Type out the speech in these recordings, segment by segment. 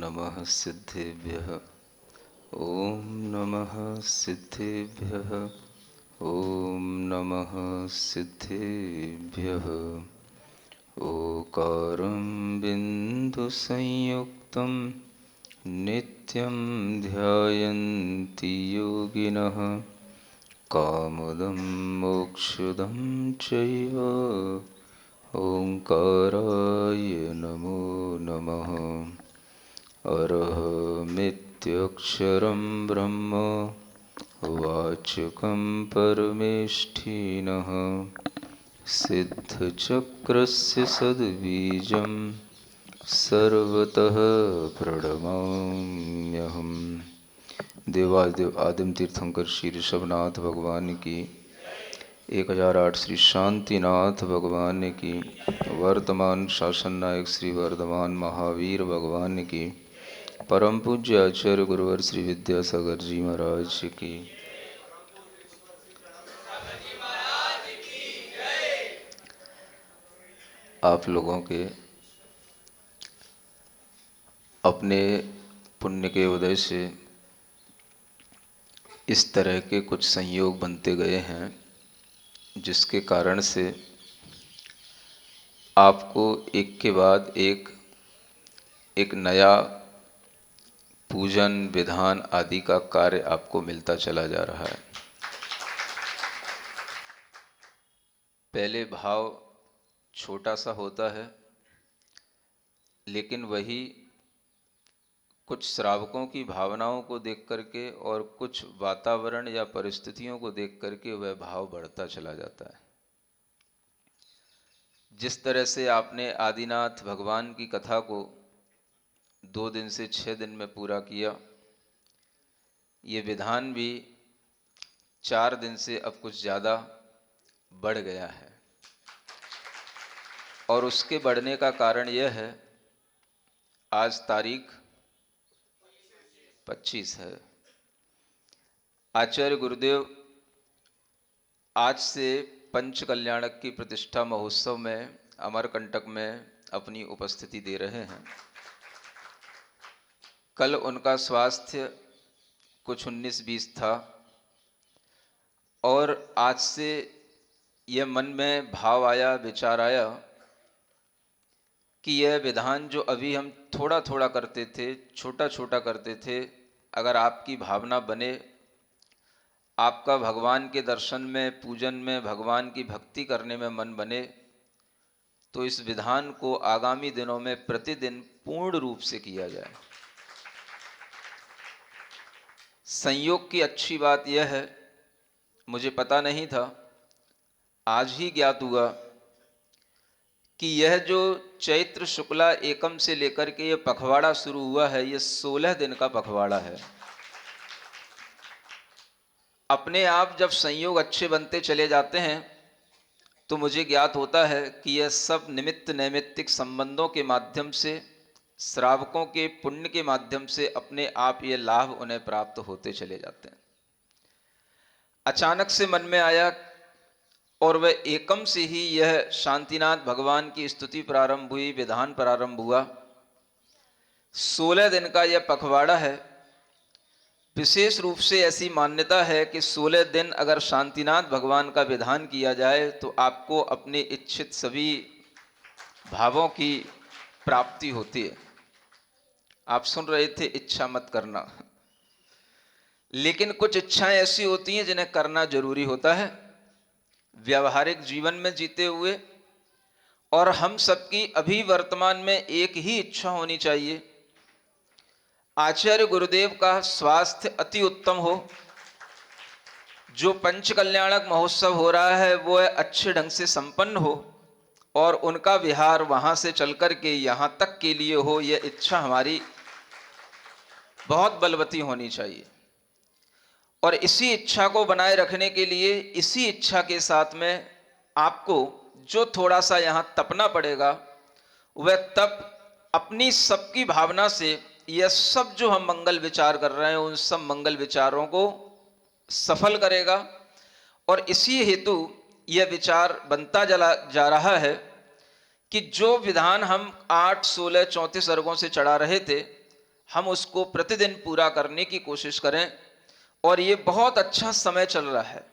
नमः सिद्धेभ्यः। ॐ नमः सिद्धेभ्यः। ॐ नमः सिद्धेभ्यः। ओकारं बिन्दुसंयुक्तं नित्यं ध्यायन्ति योगिनः। कामदं मोक्षदं चैव ओंकाराय नमो नमः। अरहमित्यक्षरं ब्रह्म वाचकं परमेष्ठिनः। सिद्धचक्रस्य सद्बीजं सर्वतः प्रणमाम्यहम्। देवादिदेव आदिम तीर्थंकर श्री ऋषभनाथ भगवान की, 1008 श्री शांतिनाथ भगवान की, वर्तमान शासन नायक श्री वर्धमान महावीर भगवान की, परम पूज्य आचार्य गुरुवर श्री विद्यासागर जी महाराज की। आप लोगों के अपने पुण्य के उदय से इस तरह के कुछ संयोग बनते गए हैं, जिसके कारण से आपको एक के बाद एक नया पूजन विधान आदि का कार्य आपको मिलता चला जा रहा है। पहले भाव छोटा सा होता है, लेकिन वही कुछ श्रावकों की भावनाओं को देख करके और कुछ वातावरण या परिस्थितियों को देख करके वह भाव बढ़ता चला जाता है। जिस तरह से आपने आदिनाथ भगवान की कथा को 2 दिन से 6 दिन में पूरा किया, ये विधान भी 4 दिन से अब कुछ ज़्यादा बढ़ गया है। और उसके बढ़ने का कारण यह है, आज तारीख 25 है। आचार्य गुरुदेव आज से पंच कल्याणक की प्रतिष्ठा महोत्सव में अमरकंटक में अपनी उपस्थिति दे रहे हैं। कल उनका स्वास्थ्य कुछ 19-20 था और आज से यह मन में भाव आया, विचार आया कि यह विधान जो अभी हम थोड़ा थोड़ा करते थे, छोटा छोटा करते थे, अगर आपकी भावना बने, आपका भगवान के दर्शन में, पूजन में, भगवान की भक्ति करने में मन बने, तो इस विधान को आगामी दिनों में प्रतिदिन पूर्ण रूप से किया जाए। संयोग की अच्छी बात यह है, मुझे पता नहीं था, आज ही ज्ञात हुआ कि यह जो चैत्र शुक्ला एकम से लेकर के यह पखवाड़ा शुरू हुआ है, यह 16 दिन का पखवाड़ा है। अपने आप जब संयोग अच्छे बनते चले जाते हैं तो मुझे ज्ञात होता है कि यह सब निमित्त नैमित्तिक संबंधों के माध्यम से, श्रावकों के पुण्य के माध्यम से अपने आप ये लाभ उन्हें प्राप्त होते चले जाते हैं। अचानक से मन में आया और वह एकम से ही यह शांतिनाथ भगवान की स्तुति प्रारंभ हुई, विधान प्रारंभ हुआ। 16 दिन का यह पखवाड़ा है। विशेष रूप से ऐसी मान्यता है कि 16 दिन अगर शांतिनाथ भगवान का विधान किया जाए तो आपको अपने इच्छित सभी भावों की प्राप्ति होती है। आप सुन रहे थे, इच्छा मत करना, लेकिन कुछ इच्छाएं ऐसी होती हैं जिन्हें करना जरूरी होता है व्यावहारिक जीवन में जीते हुए। और हम सबकी अभी वर्तमान में एक ही इच्छा होनी चाहिए, आचार्य गुरुदेव का स्वास्थ्य अति उत्तम हो, जो पंच कल्याणक महोत्सव हो रहा है वो अच्छे ढंग से संपन्न हो और उनका विहार वहां से चलकर के यहां तक के लिए हो। यह इच्छा हमारी बहुत बलवती होनी चाहिए। और इसी इच्छा को बनाए रखने के लिए, इसी इच्छा के साथ में आपको जो थोड़ा सा यहां तपना पड़ेगा, वह तप अपनी सबकी भावना से यह सब जो हम मंगल विचार कर रहे हैं उन सब मंगल विचारों को सफल करेगा। और इसी हेतु यह विचार बनता जा रहा है कि जो विधान हम 8, 16, 34 अर्गों से चढ़ा रहे थे, हम उसको प्रतिदिन पूरा करने की कोशिश करें। और ये बहुत अच्छा समय चल रहा है।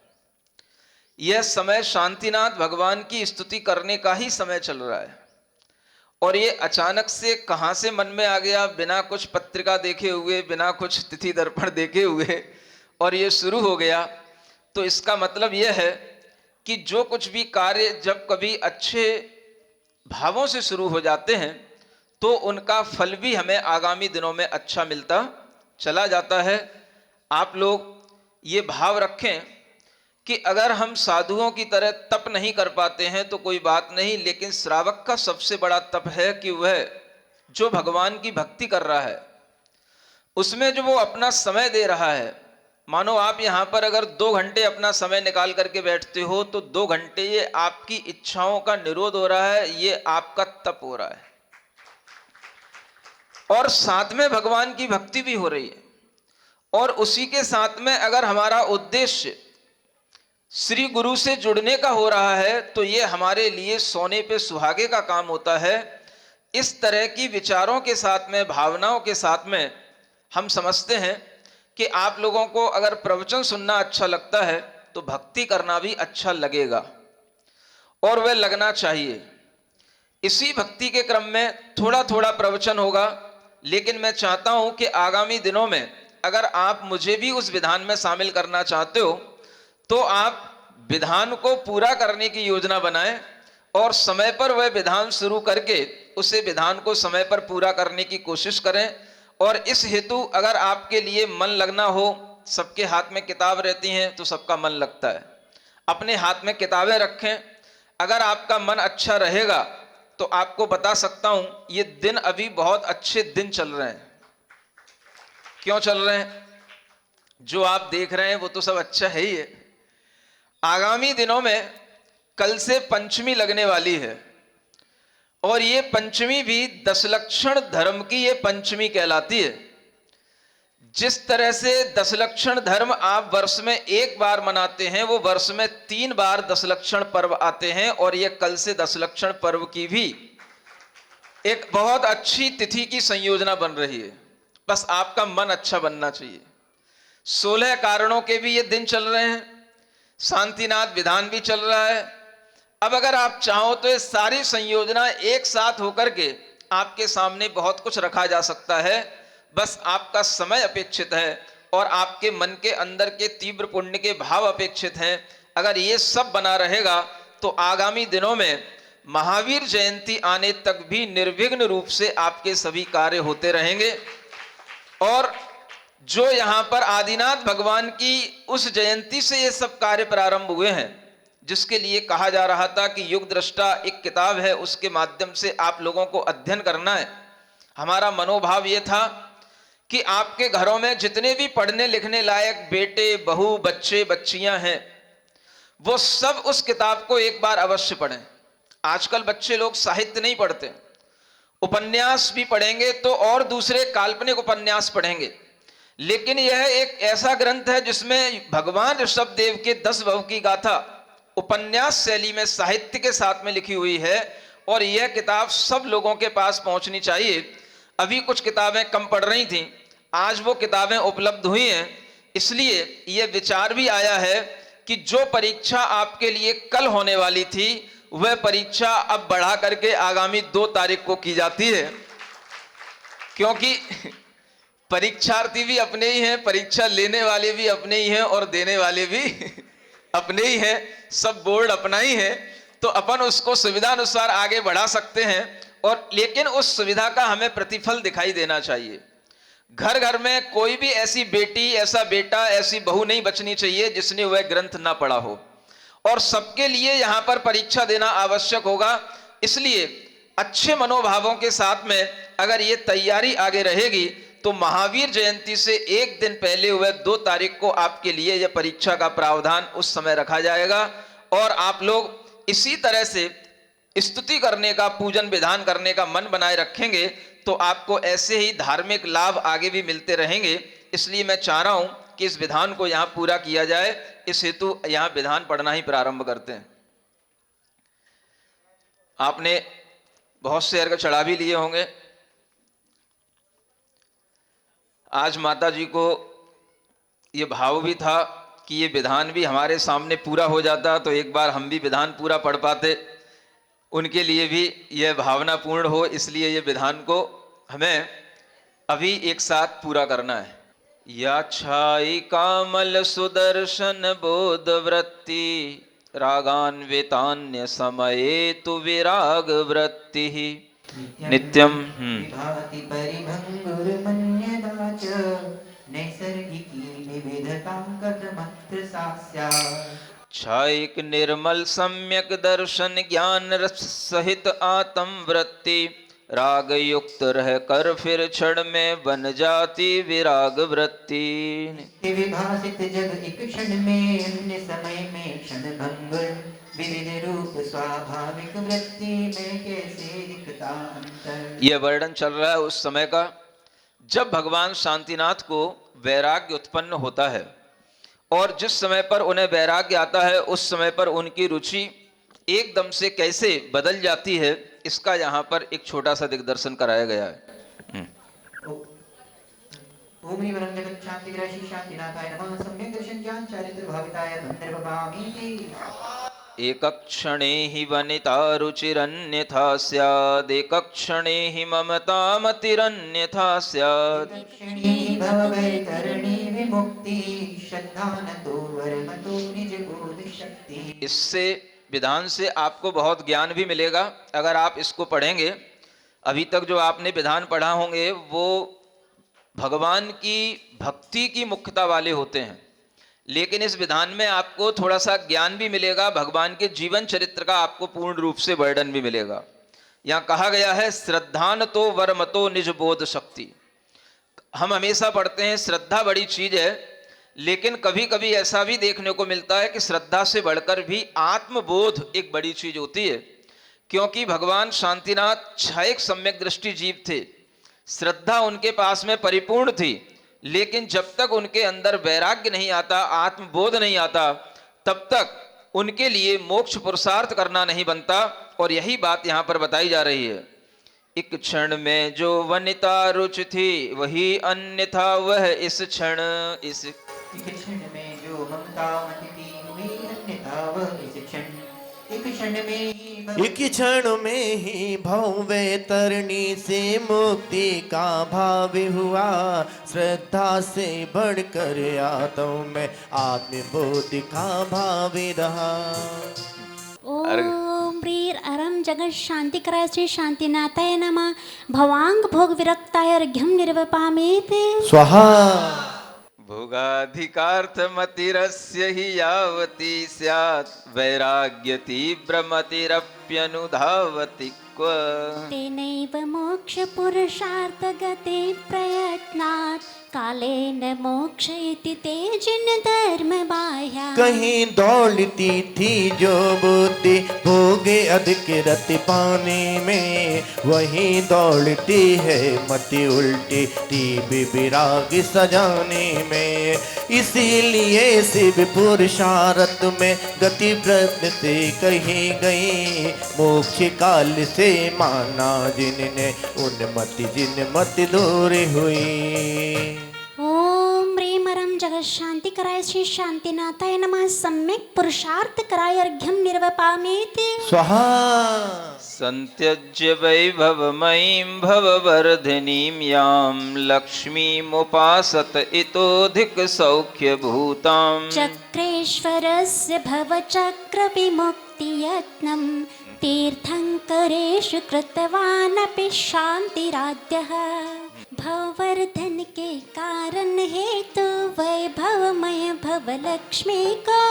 यह समय शांतिनाथ भगवान की स्तुति करने का ही समय चल रहा है। और ये अचानक से कहाँ से मन में आ गया, बिना कुछ पत्रिका देखे हुए, बिना कुछ तिथि दर्पण देखे हुए, और ये शुरू हो गया। तो इसका मतलब यह है कि जो कुछ भी कार्य जब कभी अच्छे भावों से शुरू हो जाते हैं तो उनका फल भी हमें आगामी दिनों में अच्छा मिलता चला जाता है। आप लोग ये भाव रखें कि अगर हम साधुओं की तरह तप नहीं कर पाते हैं तो कोई बात नहीं, लेकिन श्रावक का सबसे बड़ा तप है कि वह जो भगवान की भक्ति कर रहा है उसमें जो वो अपना समय दे रहा है। मानो आप यहाँ पर अगर 2 घंटे अपना समय निकाल करके बैठते हो तो 2 घंटे ये आपकी इच्छाओं का निरोध हो रहा है, ये आपका तप हो रहा है, और साथ में भगवान की भक्ति भी हो रही है। और उसी के साथ में अगर हमारा उद्देश्य श्री गुरु से जुड़ने का हो रहा है तो ये हमारे लिए सोने पे सुहागे का काम होता है। इस तरह की विचारों के साथ में, भावनाओं के साथ में हम समझते हैं कि आप लोगों को अगर प्रवचन सुनना अच्छा लगता है तो भक्ति करना भी अच्छा लगेगा, और वह लगना चाहिए। इसी भक्ति के क्रम में थोड़ा थोड़ा प्रवचन होगा, लेकिन मैं चाहता हूं कि आगामी दिनों में अगर आप मुझे भी उस विधान में शामिल करना चाहते हो तो आप विधान को पूरा करने की योजना बनाएं और समय पर वह विधान शुरू करके उसे विधान को समय पर पूरा करने की कोशिश करें। और इस हेतु अगर आपके लिए मन लगना हो, सबके हाथ में किताब रहती हैं तो सबका मन लगता है, अपने हाथ में किताबें रखें। अगर आपका मन अच्छा रहेगा तो आपको बता सकता हूं ये दिन अभी बहुत अच्छे दिन चल रहे हैं। क्यों चल रहे हैं? जो आप देख रहे हैं वो तो सब अच्छा है ही है। आगामी दिनों में कल से पंचमी लगने वाली है, और ये पंचमी भी दशलक्षण धर्म की ये पंचमी कहलाती है। जिस तरह से दशलक्षण धर्म आप वर्ष में एक बार मनाते हैं, वो वर्ष में 3 बार दशलक्षण पर्व आते हैं, और ये कल से दशलक्षण पर्व की भी एक बहुत अच्छी तिथि की संयोजना बन रही है। बस आपका मन अच्छा बनना चाहिए। 16 कारणों के भी ये दिन चल रहे हैं, शांतिनाथ विधान भी चल रहा है। अब अगर आप चाहो तो ये सारी संयोजना एक साथ होकर के आपके सामने बहुत कुछ रखा जा सकता है। बस आपका समय अपेक्षित है और आपके मन के अंदर के तीव्र पुण्य के भाव अपेक्षित हैं। अगर ये सब बना रहेगा तो आगामी दिनों में महावीर जयंती आने तक भी निर्विघ्न रूप से आपके सभी कार्य होते रहेंगे। और जो यहाँ पर आदिनाथ भगवान की उस जयंती से ये सब कार्य प्रारंभ हुए हैं, जिसके लिए कहा जा रहा था कि युग दृष्टा एक किताब है, उसके माध्यम से आप लोगों को अध्ययन करना है। हमारा मनोभाव ये था कि आपके घरों में जितने भी पढ़ने लिखने लायक बेटे, बहू, बच्चे, बच्चियां हैं, वो सब उस किताब को एक बार अवश्य पढ़ें। आजकल बच्चे लोग साहित्य नहीं पढ़ते, उपन्यास भी पढ़ेंगे तो और दूसरे काल्पनिक उपन्यास पढ़ेंगे, लेकिन यह एक ऐसा ग्रंथ है जिसमें भगवान ऋषभ देव के 10 भव की गाथा उपन्यास शैली में साहित्य के साथ में लिखी हुई है, और यह किताब सब लोगों के पास पहुंचनी चाहिए। अभी कुछ किताबें कम पढ़ रही थीं, आज वो किताबें उपलब्ध हुई हैं। इसलिए यह विचार भी आया है कि जो परीक्षा आपके लिए कल होने वाली थी वह परीक्षा अब बढ़ा करके आगामी 2 तारीख को की जाती है, क्योंकि परीक्षार्थी भी अपने ही हैं, परीक्षा लेने वाले भी अपने ही हैं और देने वाले भी अपने ही हैं, सब बोर्ड अपना ही है। तो अपन उसको सुविधा अनुसार आगे बढ़ा सकते हैं, और लेकिन उस सुविधा का हमें प्रतिफल दिखाई देना चाहिए। घर घर में कोई भी ऐसी बेटी, ऐसा बेटा, ऐसी बहू नहीं बचनी चाहिए जिसने वह ग्रंथ ना पढ़ा हो, और सबके लिए यहाँ पर परीक्षा देना आवश्यक होगा। इसलिए अच्छे मनोभावों के साथ में अगर ये तैयारी आगे रहेगी तो महावीर जयंती से एक दिन पहले हुए 2 तारीख को आपके लिए यह परीक्षा का प्रावधान उस समय रखा जाएगा, और आप लोग इसी तरह से स्तुति करने का, पूजन विधान करने का मन बनाए रखेंगे तो आपको ऐसे ही धार्मिक लाभ आगे भी मिलते रहेंगे। इसलिए मैं चाह रहा हूं कि इस विधान को यहां पूरा किया जाए। इस हेतु यहां विधान पढ़ना ही प्रारंभ करते हैं। आपने बहुत से अर्घ चढ़ा भी लिए होंगे। आज माता जी को ये भाव भी था कि ये विधान भी हमारे सामने पूरा हो जाता तो एक बार हम भी विधान पूरा पढ़ पाते। उनके लिए भी यह भावना पूर्ण हो, इसलिए ये विधान को हमें अभी एक साथ पूरा करना है। या छाई कामल सुदर्शन बोध वृत्ति रागान्वितान्य समये तु विराग वृत्ति नित्यम विभाति परिभंगुर्मन्यदा च नैसर्गिकी विविधता कथमत्र सा स्यात्। छायिक निर्मल सम्यक दर्शन ज्ञान रस सहित आत्म वृत्ति राग युक्त रह कर फिर क्षण में बन जाती विराग वृत्ति। विभासित जग एक क्षण में अन्य समय में क्षण भंगुर विविध रूप स्वाभाविक वृत्ति में कैसे दिखता अंतर। यह वर्णन चल रहा है उस समय का जब भगवान शांतिनाथ को वैराग्य उत्पन्न होता है, और जिस समय पर उन्हें वैराग्य आता है उस समय पर उनकी रुचि एकदम से कैसे बदल जाती है, इसका यहाँ पर एक छोटा सा दिग्दर्शन कराया गया है। ओम ह्रीं वरं जगच्छान्तिग्रह श्री शांतिनाथाय नमः। सम्यक् दर्शन ज्ञान चारित्र भाविताय धन्यर्भवामीति। एकक्षणे हि वनिता रुचिरन्यथा स्याद् एकक्षणे हि ममतामतिरन्यथा स्यात्। एकक्षणे भववैतरणी विमुक्ति श्रद्धानतो वरमतो निज बोध शक्ति। इससे विधान से आपको बहुत ज्ञान भी मिलेगा अगर आप इसको पढ़ेंगे। अभी तक जो आपने विधान पढ़ा होंगे वो भगवान की भक्ति की मुख्यता वाले होते हैं, लेकिन इस विधान में आपको थोड़ा सा ज्ञान भी मिलेगा, भगवान के जीवन चरित्र का आपको पूर्ण रूप से वर्णन भी मिलेगा। यहाँ कहा गया है श्रद्धान तो वर्मतो निज बोध शक्ति। हम हमेशा पढ़ते हैं श्रद्धा बड़ी चीज है, लेकिन कभी कभी ऐसा भी देखने को मिलता है कि श्रद्धा से बढ़कर भी आत्मबोध एक बड़ी चीज होती है, क्योंकि भगवान शांतिनाथ क्षयिक सम्यक दृष्टि जीव थे। श्रद्धा उनके पास में परिपूर्ण थी, लेकिन जब तक उनके अंदर वैराग्य नहीं आता, आत्मबोध नहीं आता, तब तक उनके लिए मोक्ष पुरुषार्थ करना नहीं बनता। और यही बात यहाँ पर बताई जा रही है। एक क्षण में जो वनिता रुचि थी वही अन्य था वह इस क्षण। इस एक क्षण में जो ममता मति थी वही अन्य था वह इस क्षण। एक क्षण में ही भव वैतरणी से मुक्ति का भाव हुआ। श्रद्धा से बढ़कर आत्म में आत्मबोध का भाव रहा। ओम ह्रीं अरं जगत शांतिकराय श्री शांतिनाथाय नमः। भवांग भोग विरक्ताय अर्घ्यं निर्वपामेति स्वाहा। भोगाधिकार्थमतिरस्य हि यावती स्यात् वैराग्य तीव्रमतिरप्यनुधावति क्व। तेनैव मोक्ष पुरुषार्थ गते प्रयत्नात् कालेन मोक्ष इति ते जिन धर्म बाह्या। कहीं दौड़ती थी जो बुद्धि भोगे अधिक रति पाने में, वहीं दौड़ती है मति उल्टी तीव्र विराग सजाने में। इसीलिए शिव पुरुषार्थ में गति प्रयत्न से कही गई। मोक्ष काल से माना जिनने उन्मति जिन मत दूर हुई। ओम ह्रीं अरं जगत शांतिकराय श्री शांतिनाथाय नमः। सम्यक् पुरुषार्थ कराय अर्घ्यं निर्वपामेति स्वाहा। संत्यज्य वैभवमयीं भववर्धिनीं यां लक्ष्मीमुपासत इतोऽधिक सौख्यभूताम्। चक्रेश्वरस्य भवचक्रविमुक्तियत्नं तीर्थंकरेषु कृतवानपि शांतिराद्यः। भववर्धन के कारण हेतु वैभवमय भव लक्ष्मी को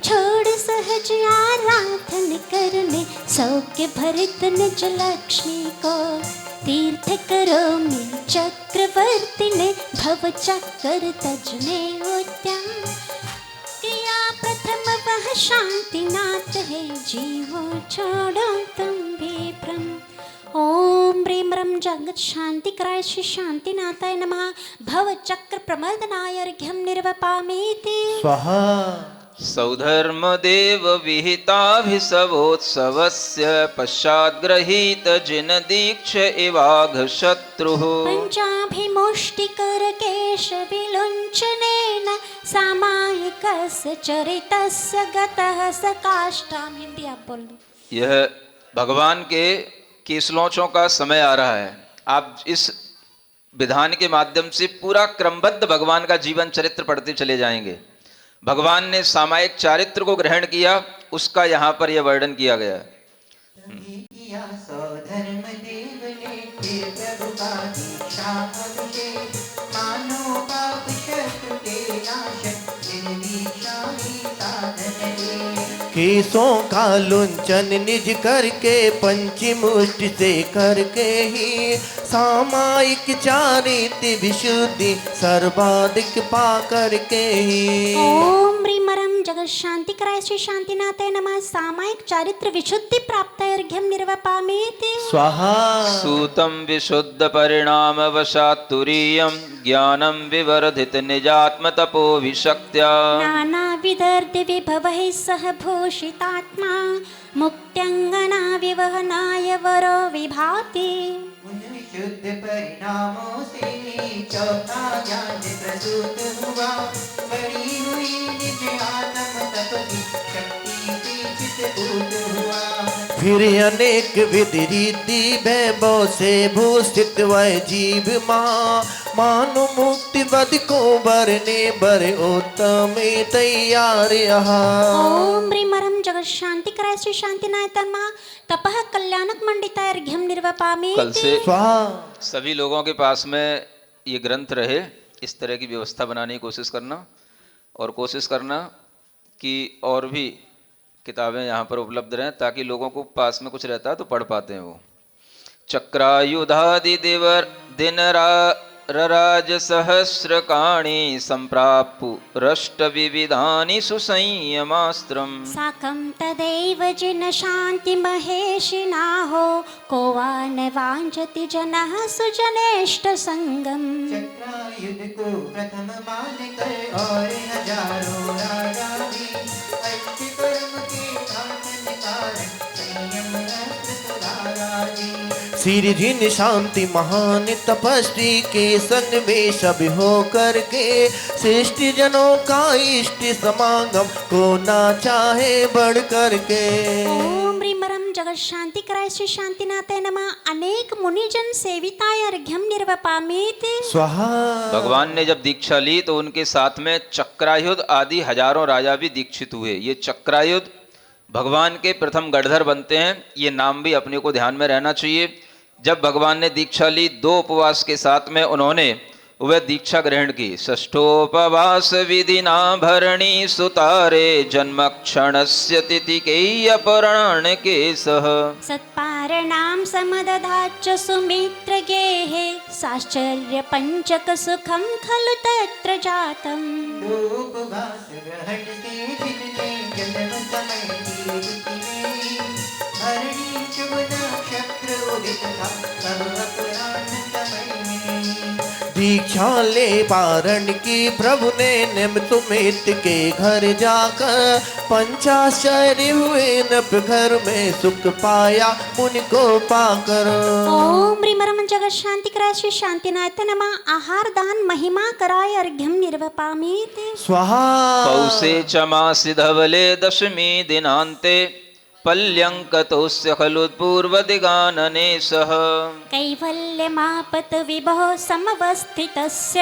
छोड़ सहज आराधन करने सौख्य भरित निज लक्ष्मी को। तीर्थ करो में चक्रवर्ती ने भव चक्र तजने उद्यम किया। प्रथम वह शांतिनाथ है जीवो छोड़ो तुम भी भ्रम। ओम ह्रीं अरं जगत शांतिकराय श्री शांतिनाथाय नमः। भव चक्र प्रमर्दनाय अर्घ्यं निर्वपामेति स्वाहा। सौधर्मदेव विहिताभिसवोत्सवस्य पश्चाद् गृहीत जिन दीक्ष इवाघ शत्रुः। पंचाभिमोक्ष मुष्टिकरकेशविलुञ्चनेन सामायिकस्य चरितस्य गतः स काष्ठाम्। हिंदी आप बोल दो। यह भगवान के केसलौचों का समय आ रहा है। आप इस विधान के माध्यम से पूरा क्रमबद्ध भगवान का जीवन चरित्र पढ़ते चले जाएंगे। भगवान ने सामायिक चारित्र को ग्रहण किया, उसका यहाँ पर यह वर्णन किया गया है। केसों का लुंचन निज करके पंचमुष्टि से करके ही सामायिक चारित्र विशुद्धि सर्वाधिक पा करके ही। ओम ह्रीमरम जगत शांति कराय श्री शांतिनाथाय नमः। सामायिक चारित्र विशुद्धि प्राप्त अर्घ्यम निर्वपामीति। स्वाहा। सूतं विशुद्ध परिणाम वशात् तुरीयं ज्ञानं विवर्धित निजात्म तपोभिषक्त्या नानाविधर्द विभवैः सह भूषितात्मा मुक्त्यंगना विवहनाय वरो विभाति। शुद्ध परिणामों से चौथा ज्ञान प्रसूत हुआ, बड़ी हुई निज आत्म तप की शक्ति से चित्तभूत हुआ। फिर अनेक विधि रीति वैभव से भूषित वह जीव मानो मुक्ति बद को बरने बर उत्तम तैयार यहाँ। ओम ह्रीमरम जगत शांति कराय श्री शांतिनाथाय नमः। तपः कल्याणक मंडिताय अर्घ्यम निर्वपामीति। कल से स्वाहा। सभी लोगों के पास में ये ग्रंथ रहे, इस तरह की व्यवस्था बनाने की कोशिश करना, और कोशिश करना कि और भी किताबें यहाँ पर उपलब्ध रहें, ताकि लोगों को पास में कुछ रहता है तो पढ़ पाते हैं वो। चक्रायुधादि देवर दिन रराज सहस्रकाणि संप्राप्पुरष्ट विविधानि सुसंयमास्त्रम्। साकं तदैव जिन शांति महेशिनाहो को वा न वाञ्छति जनः सुजनेष्ट संगम। चक्रायुध को प्रथम मानकर और हजारों राजा भी अष्ट कर्म के साधन कारण संयम रस सुधारा जी। सिरजिन शांति महान तपस्वी के संग में सब हो करके श्रेष्ठ जनों का इष्ट समागम को ना चाहे बढ़ करके। ओम ह्रीमरम जगत शांति कराय श्री शांतिनाथाय नमः। अनेक मुनिजन सेविताय अर्घ्यम निर्वपामीति। स्वाहा। भगवान ने जब दीक्षा ली तो उनके साथ में चक्रायुध आदि हजारों राजा भी दीक्षित हुए। ये चक्रायुध भगवान के प्रथम गढ़धर बनते हैं, ये नाम भी अपने को ध्यान में रहना चाहिए। जब भगवान ने दीक्षा ली, 2 उपवास के साथ में उन्होंने वह दीक्षा ग्रहण की। षष्ठोपवास विधिना भरणी सुतारे जन्म क्षणस्य तिथि के अपराण के सह सत्पारणाम समदधाच सुमित्र गेहे साश्चर्य पंचक सुखम खलु तत्र जातम। दो उपवास ग्रहण से जिनने जन्म समय की ऋतु में भरणी शुभ नक्षत्र उदित था सब अपराह्न समय में। दीक्षा ले पारण की प्रभु ने निम सुमित के घर जाकर पंचाश्चर्य हुए नभ घर में सुख पाया उनको पाकर। ओम ह्रीमरम जगत शांति कराय श्री शांतिनाथाय नमः। आहार दान महिमा कराय अर्घ्यम निर्वपामीति। स्वाहा। पौषे च मासि धवले दशमी दिनान्ते पल्यङ्कतोऽस्य खलु पूर्वदिगानने सह कैवल्यमापत विभो समवस्थितस्य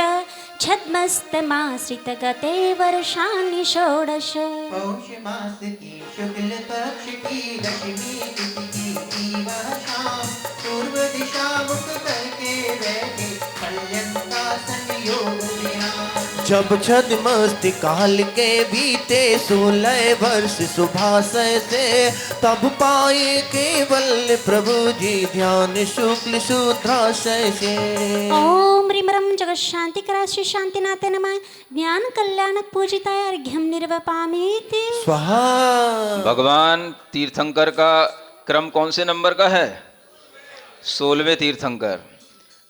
छद्मस्तमाश्रित गते वर्षाणि षोडश। पौष मास की शुक्ल पक्ष की दशमी तिथि की वह शाम पूर्व दिशा मुख करके बैठे पर्यंकासन योग ध्यान। जब छद्मस्ति काल के बीते 16 वर्ष सुभाषय से तब पाए केवल प्रभु जी ध्यान शुक्ल शुद्राशय से। ओम ह्रीमरम जगत शांति कराय श्री शांतिनाथाय नमः। ज्ञान कल्याणक पूजिताय अर्घ्यम निर्वपामीति। स्वाहा। भगवान तीर्थंकर का क्रम कौन से नंबर का है? 16वें तीर्थंकर।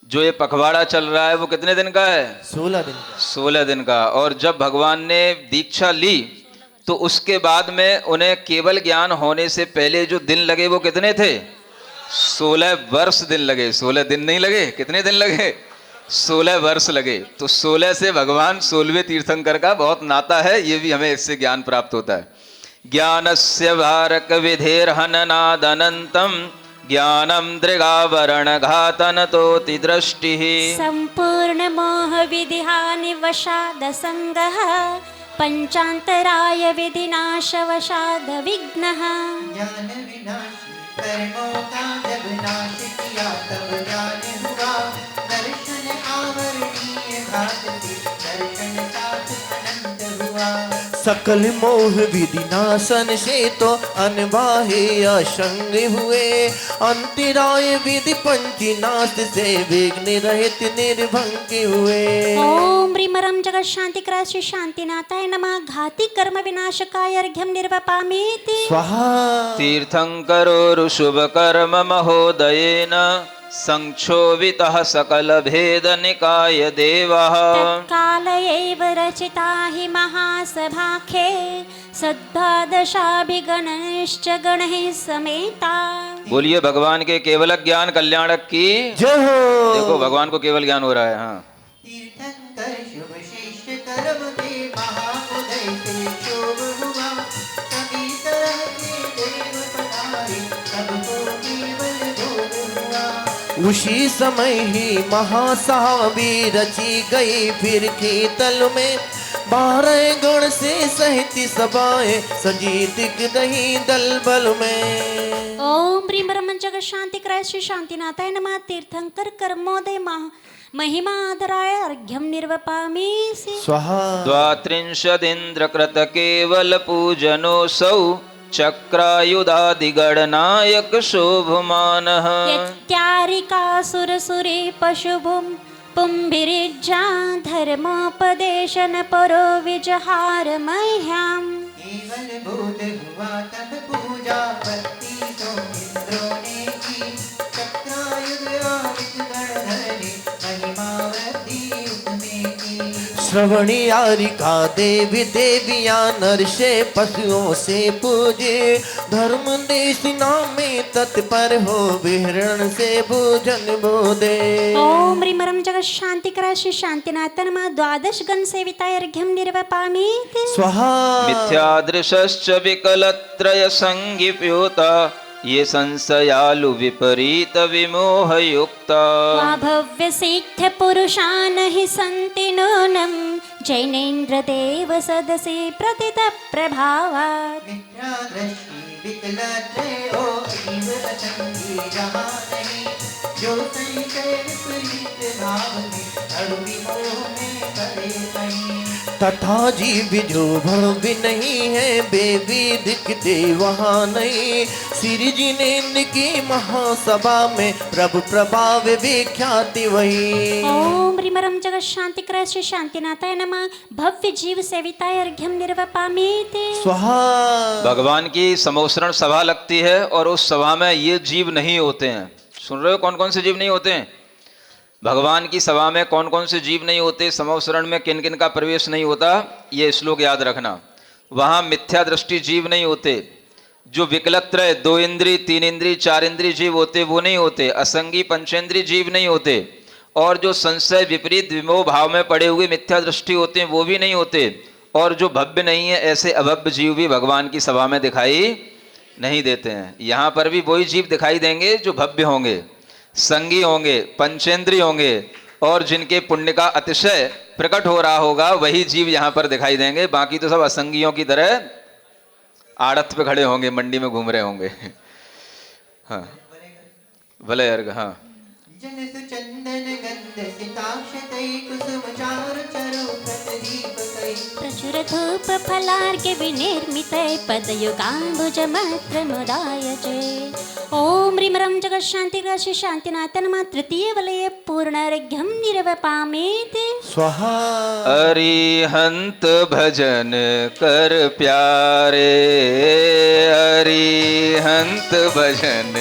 जो ये पखवाड़ा चल रहा है वो कितने दिन का है? 16 दिन का। 16 दिन का। और जब भगवान ने दीक्षा ली तो उसके बाद में उन्हें केवल ज्ञान होने से पहले जो दिन लगे वो कितने थे? 16 वर्ष दिन लगे। 16 दिन नहीं लगे, कितने दिन लगे? 16 वर्ष लगे, तो 16 से भगवान 16वें तीर्थंकर का बहुत नाता है। ये भी हमें इससे ज्ञान प्राप्त होता है। ज्ञानस्य भारक विधेर्हननादनंतम ज्ञानम दृगावरण घातन तोति दृष्टि। संपूर्ण मोह विधिहानि वशाद संगः पंचांतराय विधिनाश वशाद विघ्नः। ज्ञान विनाशी कर्मों का जब नाश किया तब ज्ञान हुआ। दर्शन आवरणीय घात से दर्शन साथ अनंत हुआ। सकल मोह विधिनाशन से तो अनवाहे असंग हुए। अंतराय विधि पंचनाश से विघ्न रहित निर्भंग हुए। ओम ह्रीमरम जगत शांति कराय श्री शांतिनाथाय नमः। घाति कर्म विनाशकाय अर्घ्यम निर्वपामीति। स्वाहा। तीर्थंकरो शुभ कर्म महोदयेन संक्षोभितः सकल भेद निकाय देवः। तत्काल एव रचिता हि महासभाखे सद्वादशाभिगणश्च गणैः समेता। बोलिए भगवान के केवल ज्ञान कल्याणक की जय हो। देखो भगवान को केवल ज्ञान हो रहा है। हाँ, तीर्थंकर शुभ शिष्ट कर्म के महाउदय से शोभ हुआ। सभी तरह के देव पधारे सबको केवल भोग हुआ। उसी समय ही महासावी रची गई फिर कीतल में। 12 गण से सहित सभाएं सजी दिख रही दलबल में। ओम ह्रीमरम जगत शांति कराय श्री शांतिनाथाय नमः। तीर्थंकर कर्मोदय महिमाधराय अर्घ्यम निर्वपामीसि। स्वाहा। द्वात्रिंशदिन्द्रकृत केवल पूजनोऽसौ चक्रायुधादिगणनायक शोभमानः। यत्यारिकासुरसुरे पशुभुं पुंभिरिज्जा धर्मोपदेशन परो विजहार मह्यम्। केवल बोध हुआ तब पूजा पत्ती तो इंद्रों ने की। चक्रायुध आदित्य गणधरे महिमा वृद्धि उसमें की। श्रवणियारिका देवी देवियां नर से पशुओं से पूजे। धर्म देश नाम में तत्पर हो विहरण से भोजन बोधे। ओम ह्रीमरम जगत शांति कराय श्री शांतिनाथ नमः। 12 गण सेविताय अर्घ्यम निर्वपामीति। स्वाहा। मिथ्यादृशश्च विकलत्रय संगिप्योता ये संशयालु विपरीत विमोह युक्ता। भव्य सिद्ध पुरुषान हि सन्ति नूनं जैनेन्द्र देव सदसि प्रतित प्रभावात्। मिथ्यादृष्टि विकलत्रयो अतीव असंगी जहाँ नहीं। जो संशय विपरीत भाव में अड़ुविमोह में पड़े नहीं। तथा जीव जो भव्य नहीं है बेबी दिखते वहाँ नहीं। श्री जिनेन्द्र की महासभा में प्रभु प्रभाव विख्याति वही। ओम ह्रीमरम जगत शांति कराय श्री शांतिनाथाय नमः। भव्य जीव सेविताय अर्घ्यम निर्वपामीति। स्वाहा। भगवान की समोसरण सभा लगती है और उस सभा में ये जीव नहीं होते हैं। सुन रहे हो कौन कौन से जीव नहीं होते हैं? भगवान की सभा में कौन कौन से जीव नहीं होते, समवसरण में किन किन का प्रवेश नहीं होता, ये श्लोक याद रखना। वहाँ मिथ्या दृष्टि जीव नहीं होते। जो विकलत्रय 2 इंद्री 3 इंद्री 4 इंद्री जीव होते वो नहीं होते। असंगी पंचेंद्री जीव नहीं होते। और जो संशय विपरीत विमोह भाव में पड़े हुए मिथ्या दृष्टि होते हैं वो भी नहीं होते। और जो भव्य नहीं है ऐसे अभव्य जीव भी भगवान की सभा में दिखाई नहीं देते हैं। यहाँ पर भी वही जीव दिखाई देंगे जो भव्य होंगे, संगी होंगे, पंचेंद्री होंगे और जिनके पुण्य का अतिशय प्रकट हो रहा होगा वही जीव यहाँ पर दिखाई देंगे। बाकी तो सब असंगियों की तरह आड़त पे खड़े होंगे, मंडी में घूम रहे होंगे। हाँ भले अर्घ। हाँ जनस चंदन गंध सिताक्षतै कुसुम चारु चरुकत दीपकै। प्रचुर धूप फलार्घ्य विनिर्मितै पदयुगाम्बुज मात्र मुदाय जय। ओम ह्रीमरम जगत शांति कराय श्री शांतिनाथ नमः। तृतीय वलय पूर्णार्घ्यम निर्वपामीति। स्वाहा। अरिहंत भजन कर प्यारे, अरिहंत भजन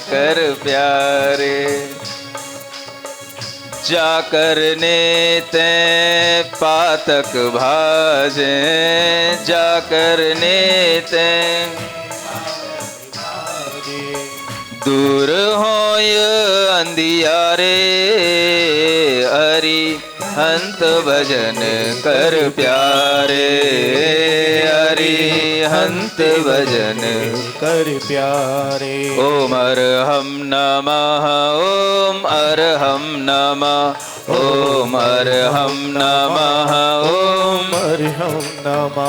कर प्यारे। जाकर नेते पातक भाजे, जाकर नेते दूर होय अंधियारे, अरि हंत भजन कर प्यारे, अरि हंत भजन कर प्यारे। ओम अरहम नमः, ओम अरहम नमः, ओम अरहम नमः, ओम अरहम नमः,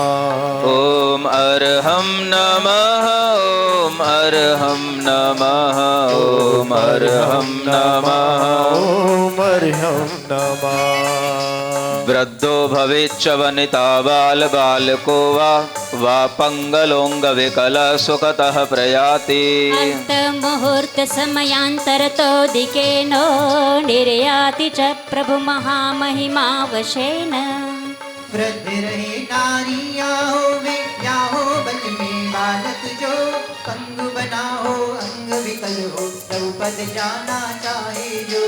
ओम अरहम नमः, ओम अरहम नमः, ओम अरहम नमः। ओम अरहम नमः। वृद्धो भवेच्च वनिता बाल बालको वा पंगलोंग विकल सुखतः प्रयाति। अंत मुहूर्त समयांतरतो दिकेनो निर्याति च प्रभु महामहिमा वशेन। वृद्ध रहे नारिया हो विद्या हो बल में बालक जो, पंगु बना हो अंग विकल हो द्रौपद जाना चाहे जो।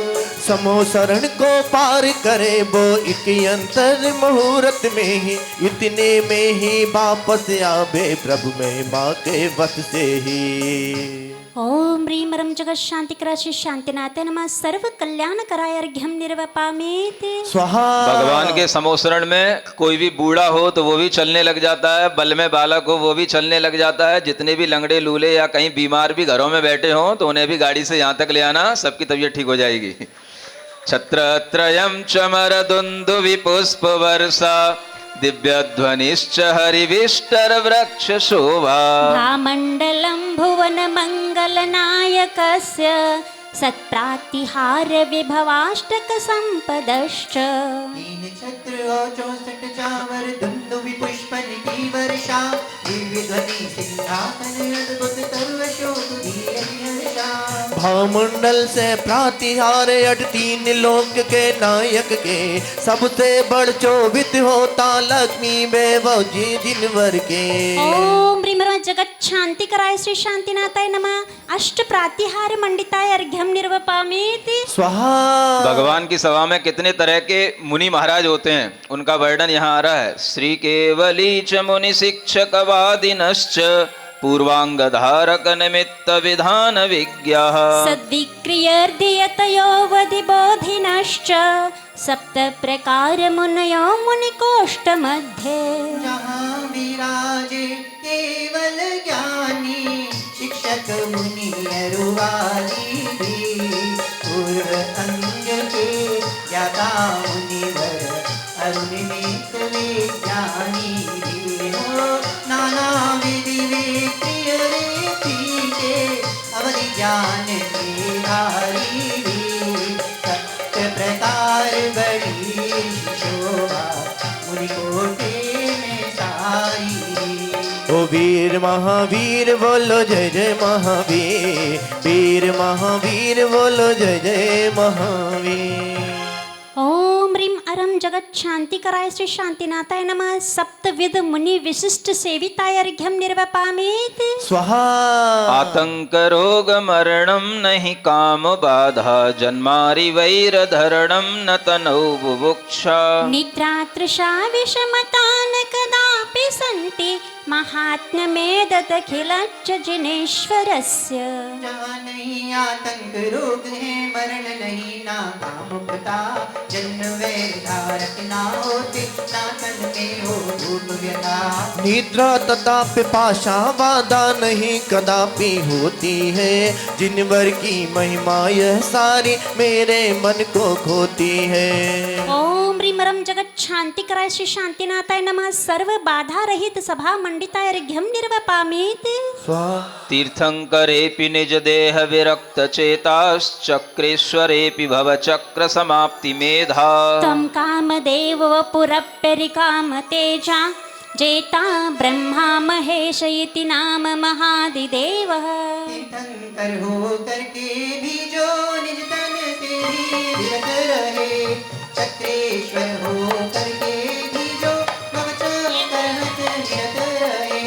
समो शरण को पार करे वो एक अंतर मुहूर्त में ही, इतने में ही वापस आवे प्रभु में माँ के वश से ही। ओम ह्रीं रं जगत शांति कराशि शांतिनाथ नमः। सर्व कल्याण कराय अर्घ्यम निर्वपामेति स्वाहा। भगवान के समोसरण में कोई भी बूढ़ा हो तो वो भी चलने लग जाता है, बल में बालक हो वो भी चलने लग जाता है। जितने भी लंगड़े लूले या कहीं बीमार भी घरों में बैठे हों तो उन्हें भी गाड़ी से यहाँ तक ले आना, सबकी तबीयत ठीक हो जाएगी। छत्रत्रयं चमरदुन्दुभि पुष्प वर्षा, दिव्यध्वनिश्च हरिविष्टर वृक्ष शोभा। भामण्डलं भुवन मङ्गलनायकस्य सत्प्रातिहार विभवाष्टक संपदश्च। तीन छत्र और 64 चावर दुन्दुभि पुष्प निधि वर्षा, दिव्य ध्वनि सिंहासन अद्भुत सर्वशोभिर्षा। भामंडल से प्रातिहार 3 लोक के नायक के, सबसे बढ़ चोभित होता लक्ष्मी वैभव जी जिनवर के। ओम ह्रीं रं जगत शांति कराय श्री शांतिनाथाय नमः। अष्ट प्रातिहार मंडिताय अर्घ्यम निर्वपामेति स्वाहा। भगवान की सभा में कितने तरह के मुनि महाराज होते हैं, उनका वर्णन यहाँ आ रहा है। श्री केवली च मुनि शिक्षक वादिनश्च, पूर्वांग धारक निमित्त विधान विज्ञः। सद्विक्रियर्धियतयो वधिबोधिनश्च, सप्त प्रकार मुनयो मुनिकोष्ठ मध्ये। जहाँ विराजे केवल ज्ञानी, शिक्षक मुनि अरुवाली भी। पूर्व अंग के ज्ञाता मुनिवर, अरुनिमित विज्ञानी भी हो। नाना विधि वे प्रिय रीति के, अवधि ज्ञान के धारी भी। सप्त प्रकार बड़ी शोभा, मुनि कोटि में सारी। ओ वीर महावीर बोलो जय जय महावीर, वीर महावीर बोलो जय जय महावीर। ओम ह्रीं रं जगत शांति कराय श्री शांतिनाथाय नमः। सप्तविध मुनि विशिष्ट सेविताय अर्घ्यम निर्वपामेति स्वाहा। आतंक रोग मरणम नहीं काम बाधा, जन्मारि वैर धरणम न तनौ बुभुक्षा। निद्रा तृषा विषमता न कदापि सन्ति, महात्म्यमेतदखिलच्च जिनेश्वरस्य। जहाँ नहीं आतंक रोग है, मरण नहीं ना काम पता। जन्म वैर धारक ना होते, ना तन में हो धूप व्यथा। निद्रा तथा पिपाशा बाधा नहीं कदापि होती है, जिनवर की महिमा यह सारी मेरे मन को खोती है। ओम ह्रीं रं जगत शांति कराय श्री शांतिनाथाय नमः। सर्व बाधा रहित सभा मंडिताय अर्घ्यम निर्वपामेति स्वाहा। तीर्थंकरेऽपि निज देह विरक्त चेताश्चक्रेश्वरेऽपि भव चक्र समाप्ति मेधा। तं कामदेव वपुरप्यरिकाम तेजा, जेता ब्रह्मा महेश इति नाम महादिदेवः। तीर्थंकर हो करके भी जो निज तन से भी विरत रहे, चक्रेश्वर हो करके भी जो भवचक्रहत निरत रहे।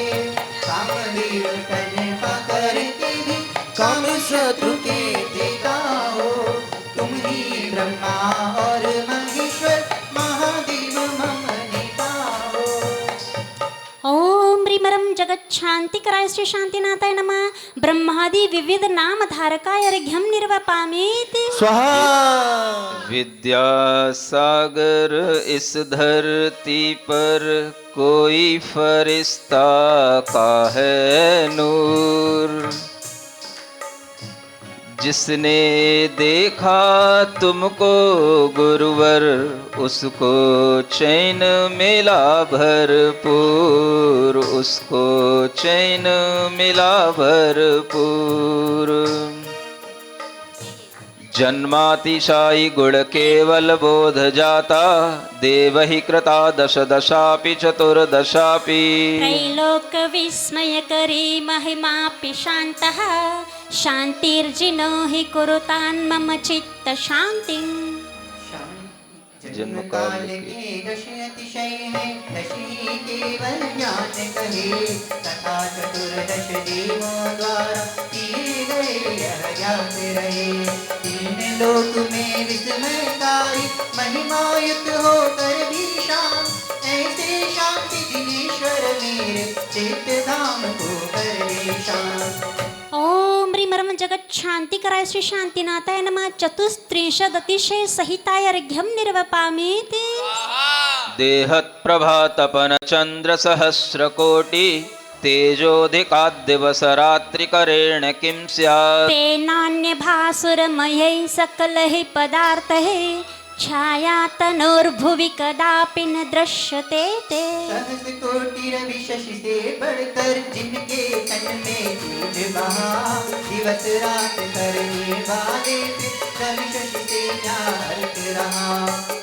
कामवीर तन पकड़ के भी काम शत्रु के देता हो। तुम ही ब्रह्मा और महेश्वर, महादेव मम नेता हो। ओम ह्रीं रं जगत शांति कराय श्री शांतिनाथाय नमः। ब्रह्मादि विविध नाम धारकाय अर्घ्यम निर्वपामीति। स्वाहा। विद्यासागर इस धरती पर कोई फरिश्ता का है नूर, जिसने देखा तुमको गुरुवर उसको चैन मिला भरपूर, उसको चैन मिला भरपूर। जन्मातिशायी गुण केवल बोध जाता, देवहि कृता दश दशापि चतुर्दशापि। त्रैलोक विस्मय करी महिमापि शान्तः, शान्तिर्जिनो हि कुरुतान् मम चित्त शान्तिम्। जन्म काल के दश अतिशय है, दशी केवल ज्ञान कहे, तथा चतुर्दश देवों द्वारा किए गए यह ज्ञात रहे। तीन लोक में विस्मयकारी महिमायुक्त होकर भी शांत, ऐसे शांति दिनेश्वर मेरे चित्त धाम को कर दे शांत। ओम ह्रीं जगत शांति कराय श्री शांतिनाथाय नमः। चतुस्त्रिंशद अतिशय सहिताय अर्घ्यम निर्वपामीति। देहत प्रभातपन चंद्र सहस्र कोटि, तेजोधिका दिवस रात्रि करेण किं स्यात्। तेनान्य भासुरमयै सकलहि पदार्थैः, छाया तनोर्भुवि कदापि न दृश्यते ते। सहस कोटि रवि शशि से बढ़कर जिनके तन में तेज बहा, दिवस रात करने वाले से रवि शशि से न्यारक रहा।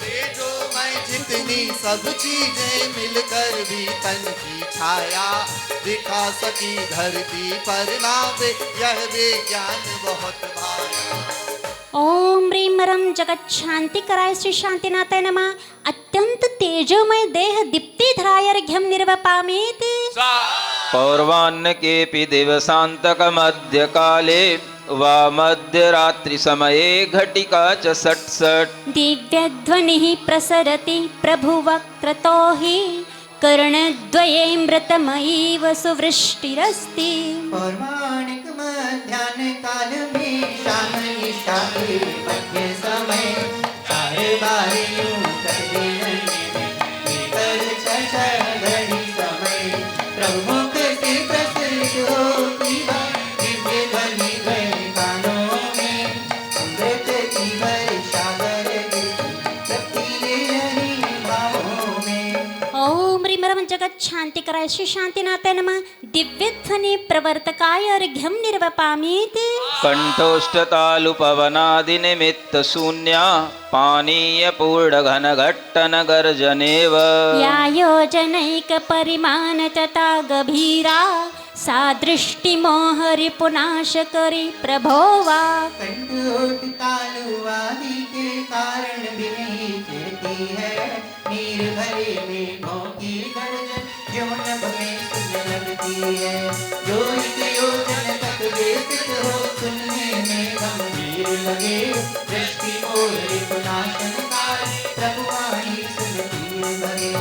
तेजोमय जितनी सब चीजें मिलकर भी तन की छाया दिखा सकी धरती पर नावे, यह विज्ञान बहुत भाया। ओम ह्रीं जगत शांति कराय श्री शांतिनाथाय नमः। अत्यंत तेजोमय देह दीप्ति धराय अर्घ्यम निर्वपामीति। पौर्वान्न केपि दिवसान्तक मध्य काले, वा मध्यरात्रि समये घटिका च सट् सट्। दिव्यध्वनिः प्रसरति प्रभुवक्त्रतो हि, कर्णद्वयेऽमृतमयीव सुवृष्टिरस्ति। पौर्वाणिक मध्याह्न काल में शाम ईशा के मध्य समय, चार बार यूं कर देने में कर छह घड़ी समय, प्रभु मुख से प्रसन्न होती बात दिव्य ध्वनि गए कानों में। अमृत की वर्षा गिरती रतीले रही बाहों में। ओम ह्रीं जगत शांति कराय श्री शांतिनाथाय नमः। दिव्य ध्वनि प्रवर्तकाय अर्घ्यम निर्वपामीति। कंठोष्ठतालु पवनादि निमित्त शून्या, पानीय पूर्ण घन घट्टन गर्जनेव। या योजनैक परिमाण तथा गभीरा, सा दृष्टि मोहरि पुनाश करी प्रभो वा। कंठोट तालु आदि के कारण भी नहीं चलती है, नीर भरे मेघों की गर्जन जो नभ में सुन लगती है। जो एक योजन तक व्यतीत हो, सुनने में गंभीर लगे, दृष्टि मोहरे पुनाशनकारी प्रभु वाणी सुनती लगे।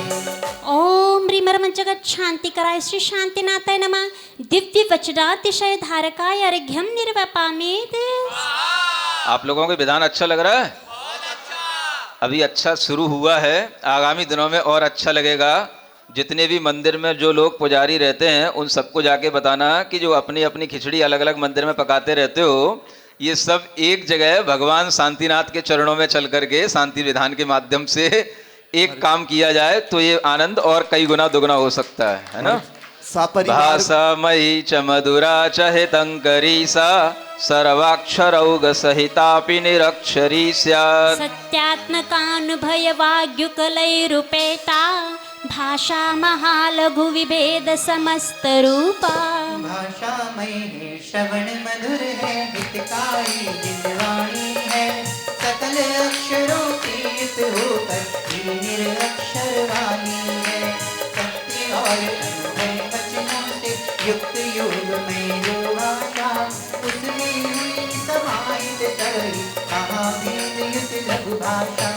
ओम ह्रीं जगत शांति कराय श्री शांतिनाथाय नमः। दिव्य वचनातिशय धारकाय अर्घ्यम निर्वपामीति। आप लोगों को विधान अच्छा लग रहा है? अभी अच्छा शुरू हुआ है, आगामी दिनों में और अच्छा लगेगा। जितने भी मंदिर में जो लोग पुजारी रहते हैं उन सबको जाके बताना कि जो अपनी अपनी खिचड़ी अलग अलग मंदिर में पकाते रहते हो, ये सब एक जगह भगवान शांतिनाथ के चरणों में चल करके शांति विधान के माध्यम से एक काम किया जाए तो ये आनंद और कई गुना दुगना हो सकता है ना। भाषा मयि च मधुरा च हितंकरी सा, सर्वाक्षरौघ सहितापि निरक्षरी स्यात्। सत्यात्मकानुभय वाग्युकलैरुपेता, भाषा महालघु विभेद समस्त रूपा। भाषा में श्रवण मधुर है, हितकारी जिनवाणी है, सकल अक्षरों की युक्त होकर ही निरक्षर वाणी है। सत्य और अनुभव वचनों से युक्त योग में जो भाषा, उसमें हुई समाहित सही कहा भेद युक्त लघु भाषा।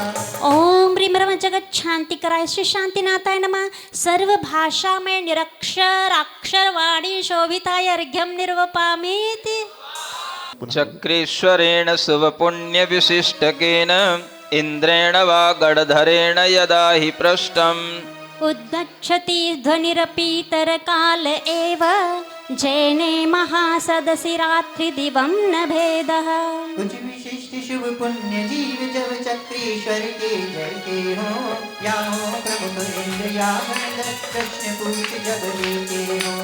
ओम ह्रीं जगत शांति कराय श्री शांतिनाथाय नमः। सर्व भाषा में निरक्षर अक्षर वाणी शोभिताय अर्घ्यम निर्वपामीति। चक्रेश्वरेण शुभपुण्य विशिष्टकेन इंद्रेण वा गणधरेण यदा हि पृष्ठम् उद्गच्छति ध्वनिरपीतरकाल एव जैने महासदसि रात्रिदिवं न भेदः। कुछ विशिष्ट शुभ पुण्य जीव जब चक्रेश्वर के जय के हो, या हो प्रमुख इंद्र या गणधर प्रश्न पूछ जब लेते हो।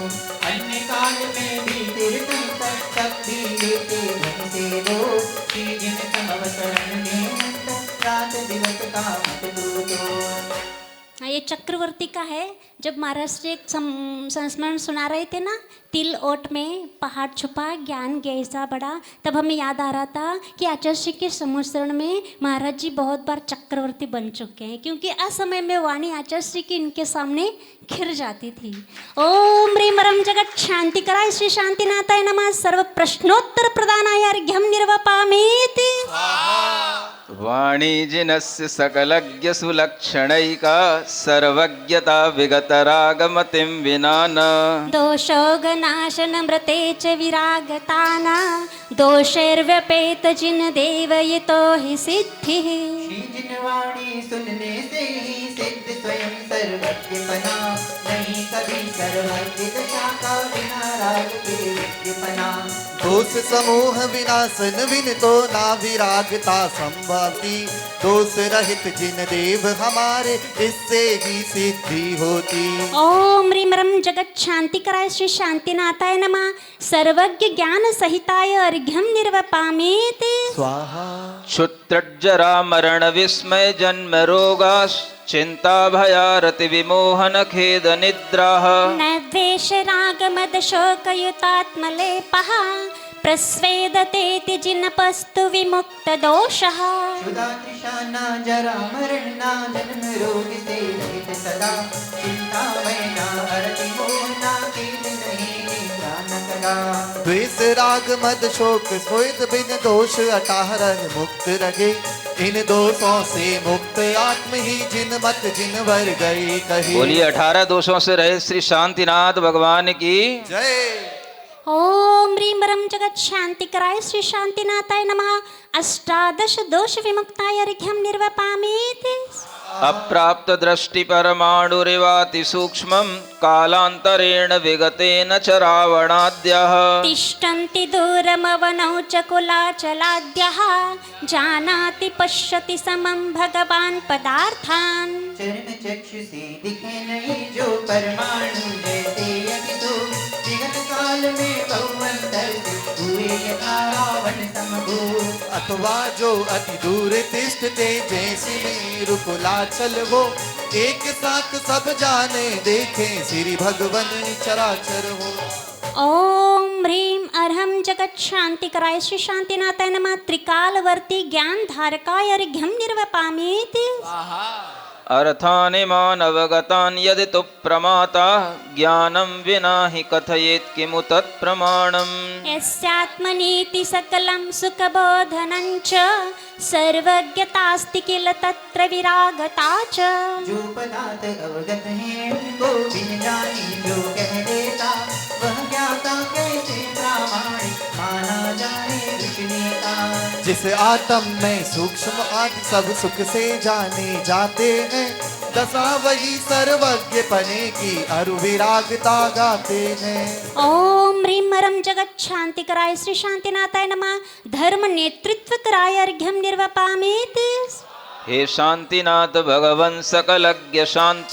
अन्य काल में भी तीर्थम तक भी लेते धन से दो। श्री जिन समवसरण में अंत रात दिवस का मत दूतो। ये चक्रवर्ती का है। जब महाराज जी एक संस्मरण सुना रहे थे ना, तिल ओट में पहाड़ छुपा ज्ञान गैसा बड़ा, तब हमें याद आ रहा था कि आचार्य श्री के संस्मरण में महाराज जी बहुत बार चक्रवर्ती बन चुके हैं, क्योंकि असमय में वाणी आचार्य श्री की इनके सामने खिर जाती थी। ओम ह्रीं रम जगत शांति कराय श्री शांतिनाथाय नमः। सर्व प्रश्नोत्तर प्रदानाय अर्घ्यम निर्वपामीति। वाणी जिनस्य सकलज्ञ सुलक्षणैका सर्वज्ञता विगतरागमतिं विना न दोषोगनाशन मृते च विरागताना दोषैर्व्यपेत जिन देवयितो हि सिद्धिः। श्री जिन वाणी सुनने से ही सिद्ध स्वयं सर्वज्ञपना। नहीं कभी सर्वज्ञ दशा का बिना राग के विज्ञपना। दोष समूह विनाशन विन तो ना विरागता संभवती। दोष रहित जिन देव हमारे इससे ही सिद्धि होती। ओम ह्रीं रम जगत शांति कराय श्री शांतिनाथाय नमः। सर्वज्ञ ज्ञान सहिताय अर्घ्यम निर्वपामीति। स्वाहा। क्षुत्रजरा मरण विस्मय जन्म रोगाश् चिंता भयारति विमोहन खेद निद्राः न द्वेष राग मद शोकयुतात्मलेपः प्रस्वेदतेति जिनपस्तु विमुक्त दोषः। क्षुधा तृषा ना जरा मरण ना जन्म रोग से रहित सदा। चिंता भय ना हरति मोह ना खेद नहीं निद्रा न कदा। द्वेष राग मद शोक स्वेद बिन दोष अटाहरण मुक्त रहे। इन दोषों से मुक्त आत्म ही जिन मत जिन वर गए कहे। बोलिए 18 दोषों से रहे श्री शांतिनाथ भगवान की जय। ओम ह्रीं रम जगत शांति कराय श्री शांतिनाथाय नमः। अष्टादश दोष विमुक्ताय अर्घ्यम निर्वपामीति। अप्राप्त दृष्टि परमाणुरिवाति सूक्ष्मं कालांतरेण विगतेन च रावणाद्यः तिष्ठन्ति दूरमवनौ च कुलाचलाद्यः जानाति पश्यति समं भगवान् पदार्थान्। चरण चक्षु से दिखे नहीं जो परमाणु जैसे यदि तो। विगत काल में बहुअंतर से हुए यथा रावण समभू। अथवा जो अति दूर तिष्ठते जैसी मेरु कुलाचल वो। एक साथ सब जाने देखे श्री भगवन चराचर हो। ओम ह्रीं अर्हम जगत शांति कराय श्री शांतिनाथाय नमः। त्रिकालवर्ती ज्ञान धारकाय अर्घ्यम निर्वपामीति। अर्थानि मानवगतान् यदि तु प्रमाता ज्ञानं विना हि कथयेत् किमु तत्प्रमाणम्। यस्यात्मनीति सकलं सुखबोधनं च सर्वज्ञतास्ति किल तत्र विरागता च। जो पदार्थ अवगत है उनको बिन जाने जो कह देता। वह ज्ञाता कैसे प्रामाणिक माना जाए विष्णुता। जिस आत्म में सूक्ष्म आदि सब सुख से जाने जाते हैं। दशा वही सर्वज्ञ पने की अरु विरागता गाते हैं। ओम ह्रीं रम जगत शांति कराय श्री शांतिनाथाय नमः। धर्म नेतृत्व कराय अर्घ्यम निर्वपामीति। हे शांतिनाथ भगवन् सकलज्ञ शांत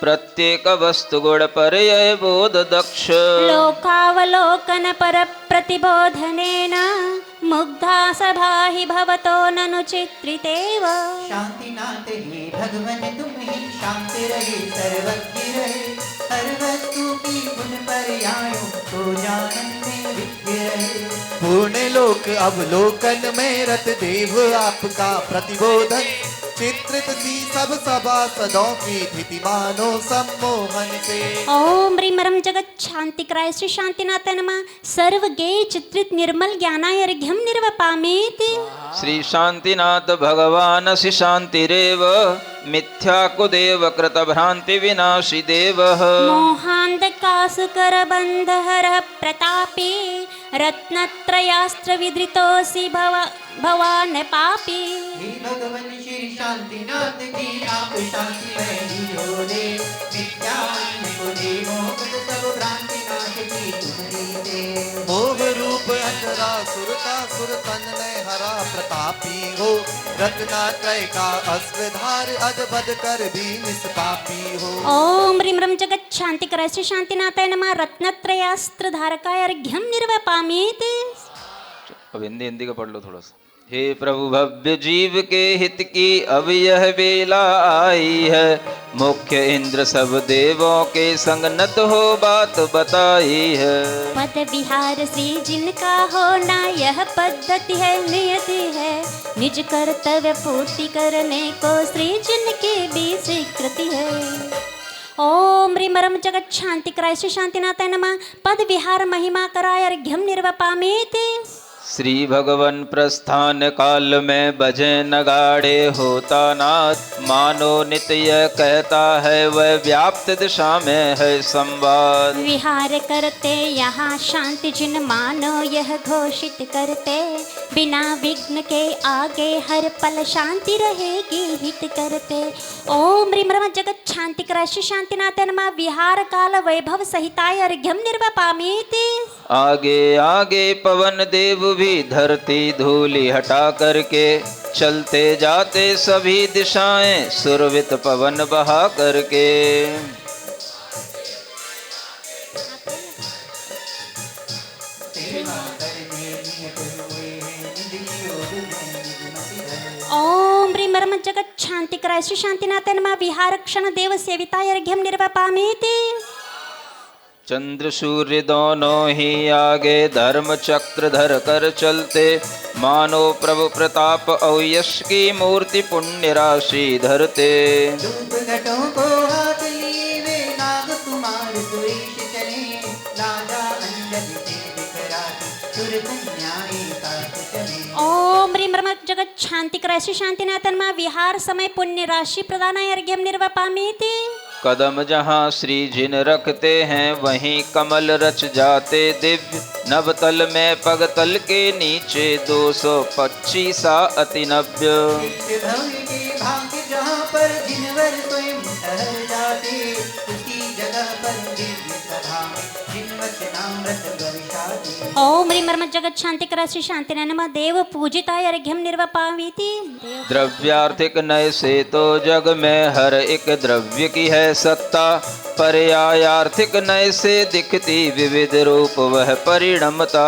प्रत्येक वस्तु गुण पर्यय बोध दक्ष। लोकावलोकन पर प्रतिबोधनेन मुग्धा सभा हि भवतो ननु चित्रितेव। शांतिनाथ हे भगवन तुम ही शांत रहे सर्वज्ञ रहे। हर वस्तु की गुण पर्यायों को जानन में विज्ञ रहे। पूर्ण लोक अवलोकन में रत देव आपका प्रतिबोधन। चित्रित सी सब सभासदों की धीति मानो सम्मोहन से। ओम ह्रीं रं जगत शांतिकराय श्री शांतिनाथ नमः। सर्व गेय चित्रित निर्मल ज्ञानाय अर्घ्यम निर्वपामेति। श्री शांतिनाथ भगवान श्री शांतिरेव मिथ्याकुदेव कृत भ्रांति विनाशी देवः। मोहांधकासुकर बंधहरः प्रतापी रत्नत्रयास्त्र विधृतोऽसि भवान् पापी। हे भगवन श्री शांतिनाथ की आप शांतिमय ही हो दे। विद्यान को दे मोह सब भ्रांति नाश की तुम्हारी दे। मोह रूप अंधरा सुरता सुर तन लय हरा प्रतापी हो। रत्नात्रय का अस्वधार अदबद कर भी निष्पापी हो। ओम ह्रीं रं जगत शांतिकराय श्री शांतिनाथाय नमः। रत्नत्रयास्त्र धारकाय अर्घ्यम निर्वपामेति। अब हिंदी का पढ़ लो थोड़ा सा। हे प्रभु भव्य जीव के हित की अब यह बेला आई है। मुख्य इंद्र सब देवों के संग नत हो बात बताई है। पद विहार श्री जिनका होना यह पद्धति है नियति है। निज कर्तव्य पूर्ति करने को श्री जिनकी भी स्वीकृति है। ओम ह्रीं रं जगत शांतिकराय श्री शांतिनाथाय नमः। पद विहार महिमा कराय अर्घ्यम निर्वपामेति। श्री भगवन प्रस्थान काल में बजे नगाड़े होता नाथ। मानो नित्य कहता है वह व्याप्त दिशा में है संवाद। विहार करते यहाँ शांति जिन मानो यह घोषित करते। बिना विघ्न के आगे हर पल शांति रहेगी हित करते। ओम ह्रीं रं जगत शांतिकराय श्री शांतिनाथाय नमः। विहार काल वैभव सहिताय अर्घ्यम निर्वपामेति। आगे आगे पवन देव भी धरती धूलि हटा करके चलते जाते सभी दिशाएं सुरवित पवन बहा करके। सेवा करने नियत हुए हैं निधि योग में निजमति धरे। ओम ह्रीं रं जगत शांतिकराय श्री शांतिनाथाय नमः। विहार क्षण देव सेविताय अर्घ्यम निर्वपामेति। चंद्र सूर्य दोनों ही आगे धर्म चक्र धर कर चलते। मानो प्रभु प्रताप और यश की मूर्ति पुण्य राशि धरते। धूप घटों को हाथ लिए वे नाग कुमार सुरेश चले। लाजा अंजलि से विकराती सुर कन्याएं साथ चले। ओम ह्रीं रं जगत शांतिकराय श्री शांतिनाथाय नमः। विहार समय पुण्य राशि प्रदानाय अर्घ्यम निर्वपामेति। कदम जहाँ श्री जिन रखते हैं वहीं कमल रच जाते दिव्य। नवतल में पगतल के नीचे 225 अति नव्य। भव्य के भाग्य जहाँ पर जिनवर स्वयं ठहर जाते। उसी जगह पर दिव्य सभा में जिन वचनामृत बरसाते। ओम ह्रीं रं जगत शांतिकराय श्री शांतिनाथाय नमः। देव पूजिताय अर्घ्यम निर्वपामेति। द्रव्यार्थिक नय से तो जग में हर एक द्रव्य की है सत्ता। पर्यायार्थिक नय से दिखती विविध रूप वह परिणमता।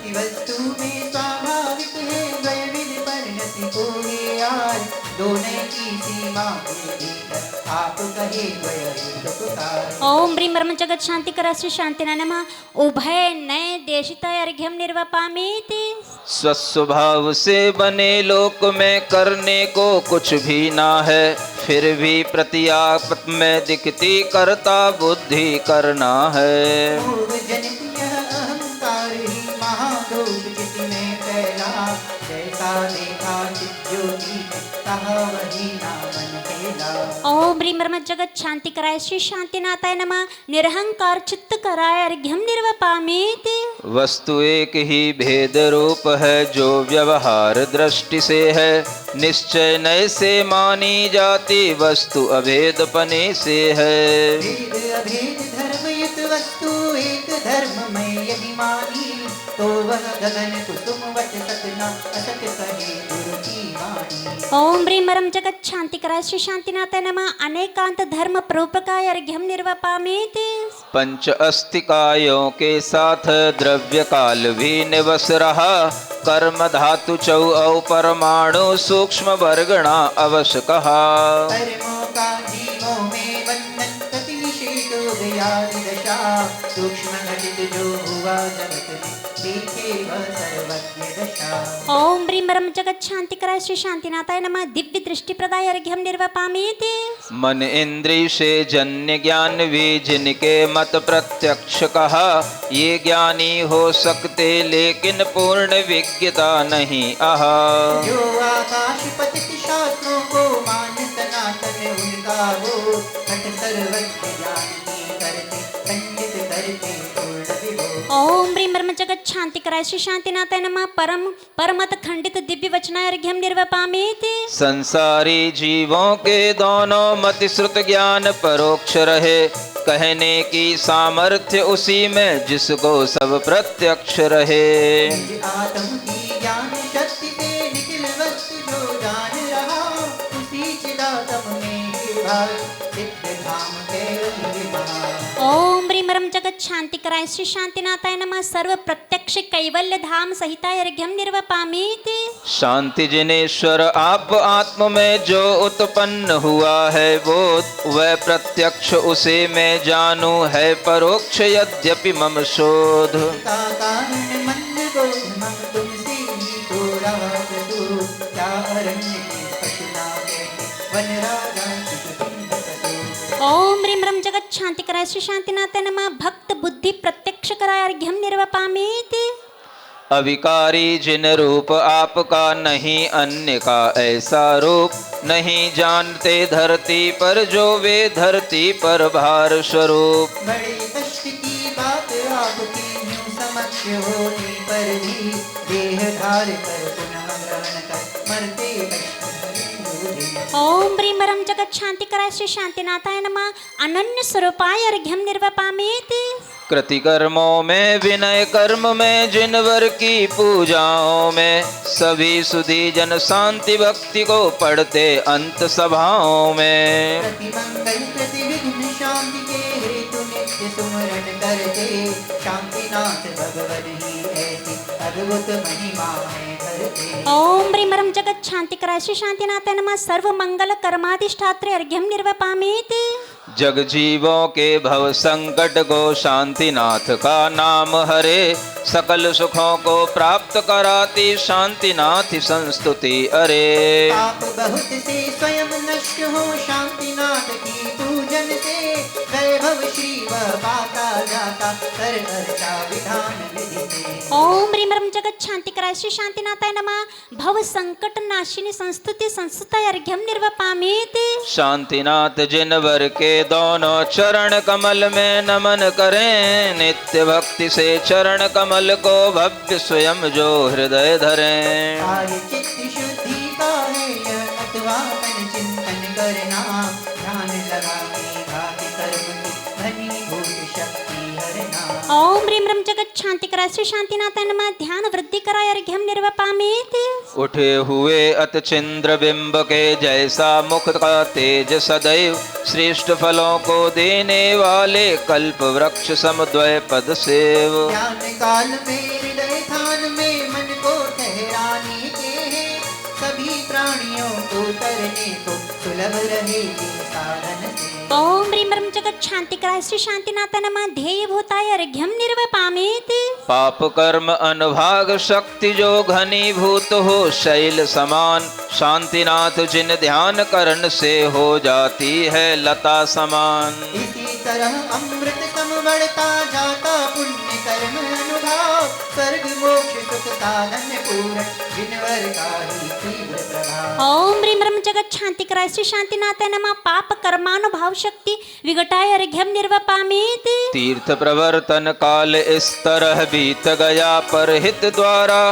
वस्तु में स्वाभाविक है द्वैविध परिणति को ये यार। दोनों की सीमा के भीतर आप कहे द्वैविधकार। ओम ह्रीं रं जगत शांतिकराय श्री शांतिनाथाय नमः। उभय नय देशिताय अर्घ्यम निर्वपामेति। स्वस्वभाव से बने लोक में करने को कुछ भी ना है। फिर भी प्रतियापत में दिखती करता बुद्धि करना है। मोह जनित यह अहंकार ही महादोष किसी में फैला। जैसा देखा चित ज्योति कहा वही नामन खेला। ओम ह्रीं रं जगत शांतिकराय श्री शांतिनाथाय नमः। निरहंकार चित्त कराय अर्घ्यम निर्वपामेति। वस्तु एक ही भेद रूप है जो व्यवहार दृष्टि से है। निश्चय नय से मानी जाती वस्तु अभेदपने से है। भेद अभेद धर्मयुत वस्तु एक धर्ममय यदि मानी। तो वह गगन कुसुम वच सतना असत कहे गुरु की वाणी। ओम ह्रीं रं जगत शांतिकराय श्री शांतिनाथाय नमः। अनेकांत धर्म प्रूपकाय अर्घ्यम निर्वपामेति। पंच अस्थिकायों के साथ द्रव्य काल भी निवस रहा। कर्म धातु चौ औ परमाणु सूक्ष्म वर्गणा अवश्य कहा। कर्मों का जीवों में बंधन प्रति निषेध हो गया। आदि दशा सूक्ष्म घटित जो हुआ जगत में देखे वह सर्वज्ञ दशा। ओम ह्रीं परम जगत शांतिकराय श्री शांतिनाथाय नमः। दिव्य दृष्टि प्रदाय अर्घ्यम निर्वपामीति। मन इंद्रिय से जन्य ज्ञान वे जिनके मत प्रत्यक्ष कहा, ये ज्ञानी हो सकते लेकिन पूर्ण विज्ञता नहीं आहा। जो आकाश पतित शास्त्रों को मान सनातन उनका वो घट सर्वज्ञ ज्ञान की करते खंडित करते पूर्ण विभो। ओम ह्रीं परम जगत शांतिकराय श्री शांतिनाथाय नमः। परमत खंडित दिव्य वचनाय अर्घ्यम निर्वपामीति। संसारी जीवों के दोनों मति श्रुत ज्ञान परोक्ष रहे, कहने की सामर्थ्य उसी में जिसको सब प्रत्यक्ष रहे। निज आत्म की ज्ञान शक्ति से निखिल वस्तु जो जान रहा, उसी चिदात्म में भाग दिव्य धाम के महा। ओम ह्रीं परम जगत शांतिकराय श्री शांतिनाथाय नमः। सर्व प्रत्यक्ष कैवल्य धाम सहिताय अर्घ्यम निर्वपामीति। शांति जिनेश्वर आप आत्म में जो उत्पन्न हुआ है बोध, वह प्रत्यक्ष उसे मैं जानू है परोक्ष यद्यपि मम शोध। का कारण मंद बोध मम तुमसे ही तो रहा प्रसूत, क्या अरण्य के पशुना कहते वन राजा शिशुपिंड प्रसूत। ओम ह्रीं परम जगत शांतिकराय श्री शांतिनाथाय नमः। भक्त बुद्धि प्रत्यक्ष कराय अर्घ्यम निर्वपामीति। अविकारी जिन रूप आपका नहीं अन्य का ऐसा रूप, नहीं जानते धरती पर जो वे धरती पर भार स्वरूप। बड़े कष्ट की बात आपकी यूं समक्ष होने पर भी देह धार कर पुनः ग्रहण कर मरते कष्ट। ओम ह्रीं परम जगत शांतिकराय श्री शांतिनाथाय नमः। अनन्य स्वरूपाय अर्घ्यम निर्वपामीति। कृति कर्मों में विनय कर्म में जिनवर की पूजाओं में, सभी सुधी जन शांति भक्ति को पढ़ते अंत सभाओं में। प्रति मंगल प्रति विघ्न शांति के हेतु नित्य सुमरन करते, शांतिनाथ भगवन ही ऐसी अद्भुत महिमाएं करते। ओम ह्रीं परम जगत शांतिकराय श्री शांतिनाथाय नमः। सर्व मंगल कर्माधिष्ठात्रे अर्घ्यम निर्वपामीति। जग जीवों के भव संकट को शांतिनाथ का नाम हरे, सकल सुखों को प्राप्त कराती शांतिनाथ संस्तुति अरे। पाप बहुत से स्वयं नष्ट हो शांतिनाथ की पूजन से, वैभव श्री वह पाता जाता कर अर्चा विधान विधि से। ओम ह्रीं परम जगत शांतिकराय श्री शांतिनाथाय नमः। भव संकट नाशिनी संस्तुति संस्तुताय अर्घ्यम निर्वपामीति। शांतिनाथ जिनवर के दोनों चरण कमल में नमन करें, नित्य भक्ति से चरण कमल को भव्य स्वयं जो हृदय धरें। सारे चित्त शुद्धि का है यह अथवा तन चिंतन करना, ध्यान लगा के घात कर्म की घनीभूत शक्ति हरना। ओम ह्रीं परम जगत शांतिकराय श्री शांतिनाथाय नमः। ध्यान वृद्धि कराय अर्घ्यम निर्वपामीति। उठे हुए अतचिंद्र बिंब के जैसा मुख का तेज सदैव, श्रेष्ठ फलों को देने वाले कल्प वृक्ष समद्वय पद सेव। ज्ञान काल में हृदय थान में मन को ठहराने के हैं, सभी प्राणियों को तरने को सुलभ रहे ये साधन से। ओम ह्रीं परम जगत शांतिकराय श्री शांतिनाथाय नमः। ध्येय भूताय अर्घ्यम निर्वपामीति। पाप कर्म अनुभाग शक्ति जो घनीभूत हो शैल समान, शांतिनाथ जिन ध्यान करण से हो जाती है लता समान। इसी तरह अमृत सम बढ़ता जाता पुण्य कर्म अनुभाव, स्वर्ग मोक्ष सुख साधन पूर्ण जिनवर का ही तीव्र प्रभाव। ओम ह्रीं परम जगत शांतिकराय श्री शांतिनाथाय नमः। पाप कर्मानुभाव शक्ति विघटाय अर्घ्यम निर्वपामीति। तीर्थ प्रवर्तन काल इस तरह बीत गया, पर हित द्वारा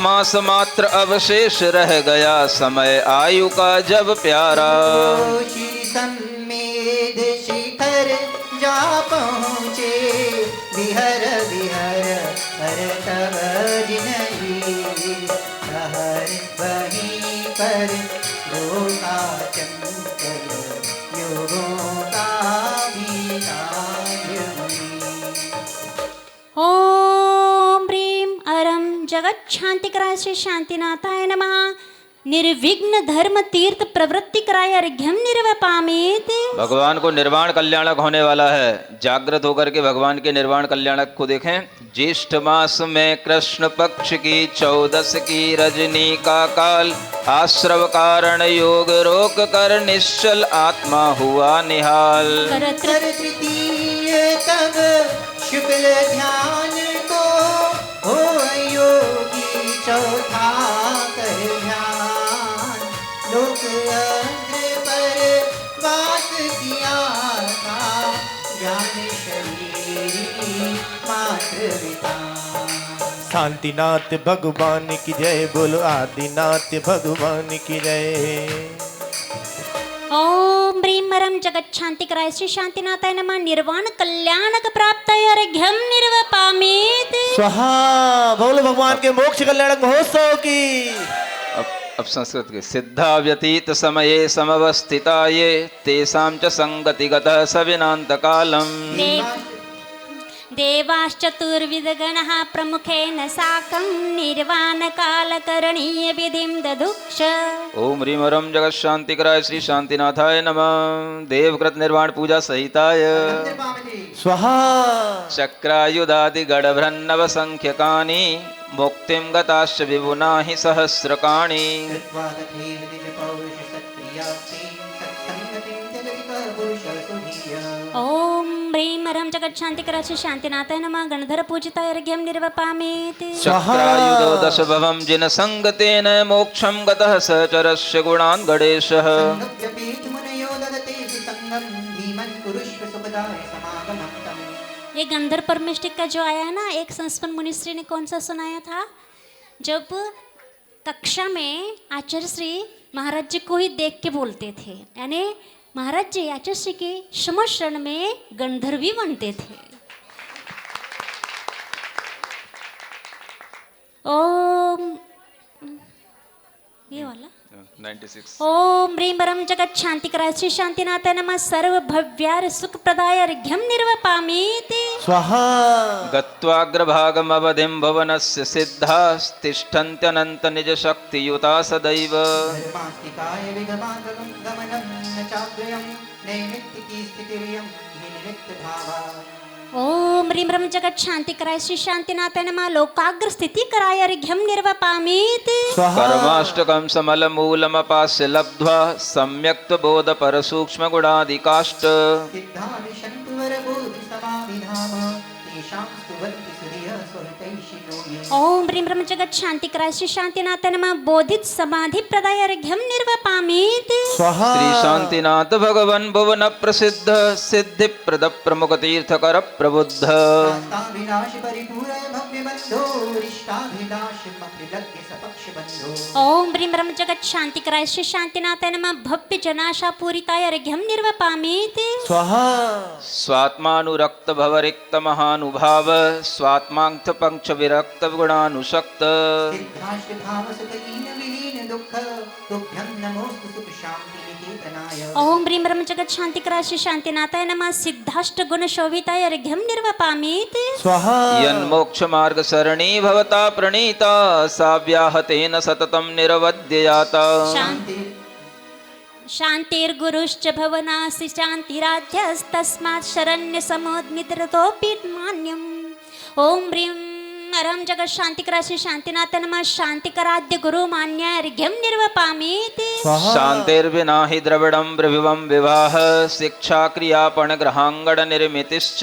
मास मात्र अवशेष रह गया, समय आयु का जब प्यारा। सम्मेद शिखर जा पहुँचे, विहर विहर पर तब जिनगी, सहर वहीं पर रोका चंचल योगों का विनाश हुई। ओम ह्रीं अरम जगत शांतिकराय श्री शांतिनाथाय नमः। निर्विघ्न धर्म तीर्थ प्रवृत्ति कराय अर्घ्यम निर्वपामीति। भगवान को निर्वाण कल्याणक होने वाला है। जागृत होकर के भगवान के निर्वाण कल्याणक को देखें। ज्येष्ठ मास में कृष्ण पक्ष की 14 की रजनी का काल, आश्रव कारण योग रोक कर निश्चल आत्मा हुआ निहाल। कर तृतीय तब शुक्ल ध्यान को हो योगी चौथा कर ध्यान। लोक अग्र पर वास किया था, ज्ञान शरीर मात्र विधान। शांतिनाथ भगवान की जय, बोलो आदिनाथ भगवान की जय। ओम ह्रीं मरं जगत शांतिकराय श्री शांतिनाथाय नमः। निर्वाण कल्याणक प्राप्ताय अर्घ्यं निर्वपामीत। स्वाहा। बोलो भगवान के मोक्ष कल्याणक महोत्सव की। अब संस्कृत के सिद्धा व्यतीत समये समवस्थिता ये, तेषां च संगतिगतः सविनांत कालम। देवाश्चतुर्विधगणः प्रमुखेन साकं निर्वाणकालकरणीय विधिं ददुक्ष। ओम ह्रीं मरं जगत शांतिकराय श्री शांतिनाथाय नमः। देवकृत निर्वाण पूजा सहिताय स्वाहा। चक्रायुधादि गणभ्रन्नव संख्यकानि, मुक्तिं गताश्च विभुना हि सहस्रकाणि। कृत्वा तथैव निजपौरुष सत्क्रियास्ते, सत्सङ्गतिं जगति कर्पुरुषसुधीय। ओम ह्रीं मरं जगत शांतिकराय श्री शांतिनाथाय नमः। गणधर पूजिताय अर्घ्यं निर्वपामीत। चक्रायुधो दशभवं जिन संगतेन, मोक्षं गतः सहचरस्य गुणान् गणेशः। संगव्यपेतुमुनयो ददते सुसंगं, धीमन् कुरुष्व सुखदाय समागमं तम्। ये गंधर्व परमेष्टिक का जो आया है ना, एक संस्पन्न मुनिश्री ने कौन सा सुनाया था? जब कक्षा में आचार्य श्री महाराज जी को ही देख के बोलते थे, यानी महाराज जी आचार्य श्री के समशरण में गंधर्वी बनते थे। ओम, ये वाला 96। ओम ह्रीं मरं जगत शांतिकराय श्री शांतिनाथाय नमः। सर्वभव्यार सुख प्रदाय अर्घ्यं निर्वपामीति। स्वाहा। गत्वाग्रभागम् अवधिं भुवनस्य सिद्धास्तिष्ठन्त्यनन्त निज शक्तियुता सदैव। धर्मास्तिकाय विगमागमं गमनं न चाद्वयं, नैमित्तिकी स्थितिरियं हि निमित्तभावा। ओम ह्रीं मरं जगत शांतिकराय श्री शांतिनाथाय नमः। लोकाग्र स्थिति कराय अर्घ्यं निर्वपामीति। स्वाहा। कर्माष्टकं समलमूलमपास्य लब्ध्वा, सम्यक् बोध परसूक्ष्म गुणादिकाष्ट। सिद्धाविशन्तु वरबोधि समाविधाम, तेषां स्तुवन्ति सुधियः स्वहितैषिणो ये। ओम ह्रीं मरं जगत शांतिकराय श्री शांतिनाथाय नमः। बोधित समाधि प्रदाय अर्घ्यं निर्वपामीति। स्वाहा। श्री शांतिनाथ भगवन् भुवन प्रसिद्ध, सिद्धि प्रद प्रमुख तीर्थकर प्रबुद्ध। शास्ताभिलाष परिपूरय भव्यबन्धो, रिष्टाभिलाषमभिलग्य सपक्षबन्धो। ओम ह्रीं मरं जगत शांतिकराय श्री शांतिनाथाय नमः। भव्य जनाशा पूरिताय अर्घ्यं निर्वपामीति। स्वाहा। स्वात्मानुरक्त भवरिक्त महानुभाव, स्वात्मांथ पंक्ष विरक्त गुणानुशक्त। सिद्धाष्टभाव सुखहीन विहीन दुःख, तुभ्यं नमोस्तु सुख शान्ति निकेतनाय। ओम ह्रीं मरं जगत शांतिकराय श्री शांतिनाथाय नमः। सिद्धाष्ट गुण शोभिताय अर्घ्यं निर्वपामीति। स्वाहा। यन्मोक्ष मार्ग सरणी भवता प्रणीता, सा व्याहतेन सततं निरवध्ययाता। शान्तिर्गुरुश्च भवनासि शान्तिराध्यस्तस्मात् शरण्यसमोद्मितरतोऽपि मान्यम्। ओम ह्रीं मरं जगत शांतिकराय श्री शांतिनाथाय नमः। शांतिकराद्य गुरु मान्याय अर्घ्यं निर्वपामीति। शांतिर्विना हि द्रविडं प्रविवं विवाह, शिक्षा क्रियापण ग्रहांगण निर्मितिश्च।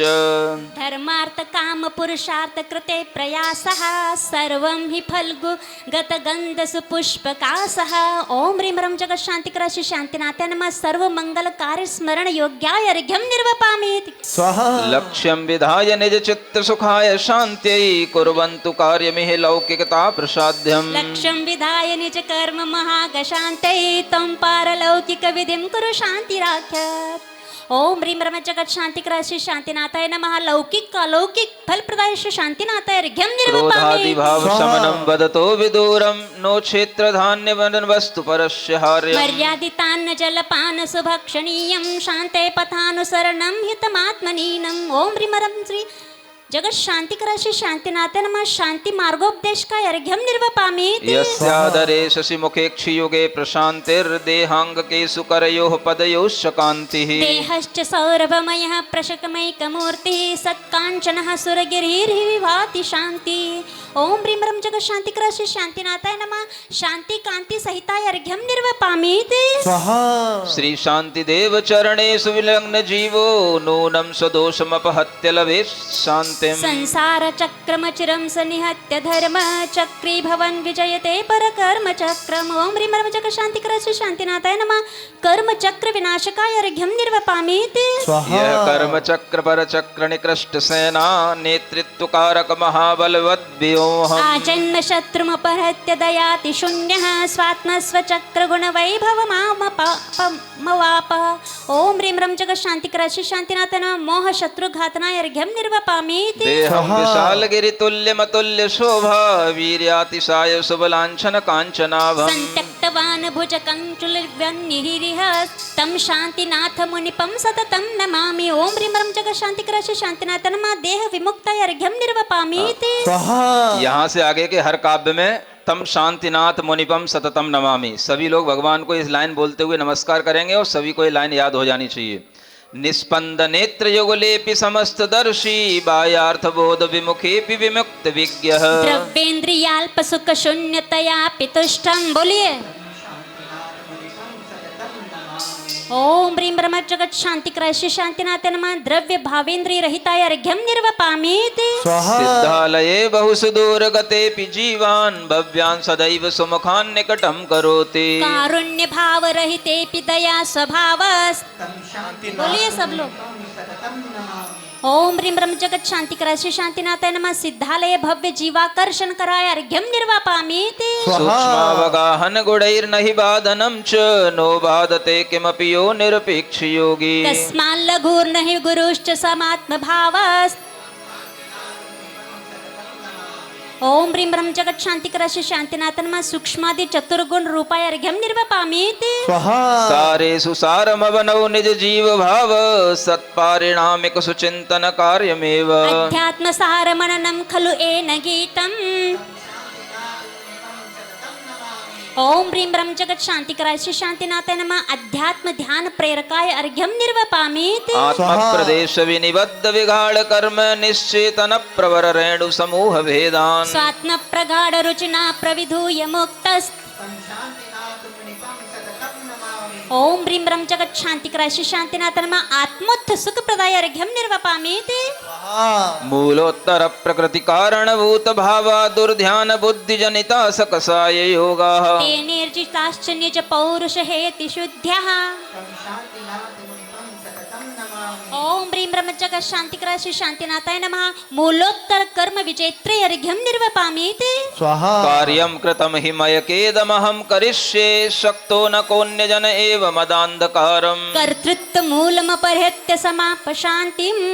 धर्मार्थ काम पुरुषार्थ कृते प्रयासः, सर्वं हि फल्गु गत गंध सुपुष्पकासः। ओम ह्रीं मरं जगत शांतिकराय श्री शांतिनाथाय नमः। सर्व मंगल कार्य स्मरण योग्याय अर्घ्यं निर्वपामीति। स्वाहा। लक्ष्यं विधाय निज चित्त सुखाय शान्त्यै, कुर्वन्तु कार्यमिह लौकिकता प्रसाद्यम्। लक्ष्यं विधाय निज कर्म महागशान्ते, तं पारलौकिक विधिं कुरु शान्तिराख्यात्। ओम ह्रीं मरं जगत शांतिकराय श्री शांतिनाथाय नमः। लौकिक अलौकिक फल प्रदाय श्री शांतिनाथाय अर्घ्यं निर्वपामीति। क्रोधादिभाव शमनं वदतो विदूरं, नो क्षेत्र धान्य वस्तु परस्य हार्यम्। मर्यादितान्न जलपान सुभक्षणीयं, शान्ते पथानुसरणं हितमात्मनीनम्। ओम ह्रीं मरं श्री जगत शांतिकर श्री शांतिनाथाय नमः शांति मार्गोपदेश का अर्घ्यम निर्वपामि यस्यादरे शशिमुखे क्षियुगे प्रशान्तिर्देहाङ्गकेषु करयोः पदयोश्च कान्तिः देहश्च सौरभमयः प्रशकमैकमूर्तिः सत्काञ्चनः सुरगिरिर्विभाति शान्ति ओम ह्रीं ह्रं जगत शांतिकर श्री शांतिनाथाय नमः शांति कांति सहिताय अर्घ्यम निर्वपामि स्वाहा श्री शान्तिदेव चरणेषु विलग्न जीवो नूनं स्वदोषमपहत्य लभेत् शान्तिम् संसार चक्रम चिरम सनिहत्य धर्म चक्री भवन विजयते पर कर्म चक्रम ओम ह्रीं ह्रं जगत शांतिकर श्री शांतिनाथाय नमः कर्म चक्र विनाशकाय अर्घ्यम निर्वपामि यह कर्म चक्र पर चक्र निकृष्ट सेना नेतृत्वकारक महाबलवद्व्योहम् आजन्म शत्रुमपहत्य दयाति शून्यः स्वात्म स्वचक्र गुण वैभव मामवाप ओम ह्रीं ह्रं जगत शांतिकर श्री शांतिनाथाय नमः मोह शत्रु घातनाय अर्घ्यम निर्वपामि देहं विशालगिरितुल्यमतुल्य शोभा वीर्यातिशाय शुभलाञ्छन काञ्चनाभम् संत्यक्तवान् भुजकञ्चुलिर्व्यन्निरिह तं शांतिनाथ मुनिपं सततं नमामि ओम ह्रीं ह्रं जगत शांतिकर श्री शांतिनाथाय नमः देह विमुक्ताय अर्घ्यम निर्वपामि यहाँ से आगे के हर काव्य में तम शांतिनाथ मुनिपम सततम नमामि सभी लोग भगवान को इस लाइन बोलते हुए नमस्कार करेंगे और सभी को ये लाइन याद हो जानी चाहिए। निस्पंद नेत्र युगलेपि समस्त दर्शी बाह्यार्थ बोध विमुखेपि विमुक्त विज्ञ द्रव्येन्द्रियाल्प सुख शून्यतया पितुष्टम बोलिए ओम ह्रीं ह्रं जगत शांतिकर श्री शांतिनाथाय नमः द्रव्य भावेन्द्रिय रहिताय अर्घ्यम निर्वपामि सिद्धालये बहुसुदूर गतेऽपि जीवान् भव्यान् सदैव सुमुखान् निकटं करोति कारुण्य भाव रहितेऽपि दया स्वभावस् बोलिए सब लोग ओम ह्रीं ह्रं जगत शांतिकर श्री शांतिनाथाय नमः सिद्धालय भव्य जीवाकर्षण कराय अर्घ्यम निर्वपामि सूक्ष्मावगाहन गुणैर्नहि बाधनं च नो बाधते किमपि यो निरपेक्ष योगी तस्माल्लघुर्न हि गुरुश्च समात्म भावस् ओम ह्रीं ह्रं जगत शांतिकर श्री शांतिनाथाय नमः सूक्ष्मादि चतुर्गुण रूपाय अर्घ्यम निर्वपामि सारेषु सारमवनौ निज जीव भाव सत्पारिणामिक सुचिंतन कार्यमेव अध्यात्म सार मननं खलु एन गीतम् ओम ह्रीं ह्रं जगत शांतिकर श्री शांतिनाथाय नमः अध्यात्म ध्यान प्रेरकाय अर्घ्यम निर्वपामि आत्म प्रदेश विनिबद्ध विगाढ़ कर्म निश्चेतन प्रवर रेणु समूह भेदान स्वात्म प्रगाढ़ रुचिना प्रविधूय मुक्तस् ओम ह्रीं ह्रं जगत शांतिकर श्री शांतिनाथाय नमः आत्मोत्थ सुख प्रदाय अर्घ्यम निर्वपामि मूलोत्तर प्रकृति कारणभूत भावा दुर्ध्यान बुद्धि जनिता सकसाय योगाः ते निर्जिताश्च निज पौरुष हेति शुद्ध्यः ओम ह्रीं ह्रं जगत शांतिकर श्री शांतिनाथाय नमः मूलोत्तर कर्म विजेत्रे अर्घ्यम निर्वपामि कार्यं कृतं हि मयकेदमहं करिष्ये शक्तो न कोऽन्यजन एव मदान्धकारम् कर्तृत्व मूलमपहृत्य समाप शान्तिम्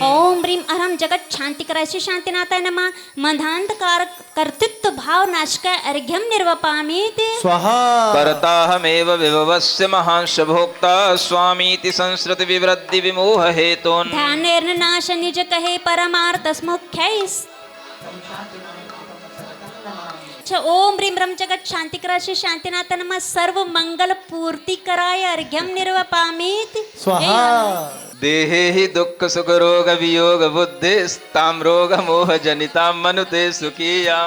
ओम ह्रीं ह्रं जगत शांतिकर श्री शांतिनाथाय नमः मदान्धकार कर्तृत्व भाव नाशकाय अर्घ्यम निर्वपामि कर्ताहमेव विभवस्य महांश भोक्ता स्वामीति संसृति विवृद्धि विमोह हेतोन् ध्यानेर्न नाश निज कहे परमार्थस मुख्यैस् ओम ह्रीं ह्रं जगत शांतिकर श्री शांतिनाथाय नमः सर्व मंगल पूर्ति कराय अर्घ्यम निर्वपामि देहे हि दुःख सुख रोग वियोग बुद्धिस्ताम रोग मोह जनितां मनुते सुखीयां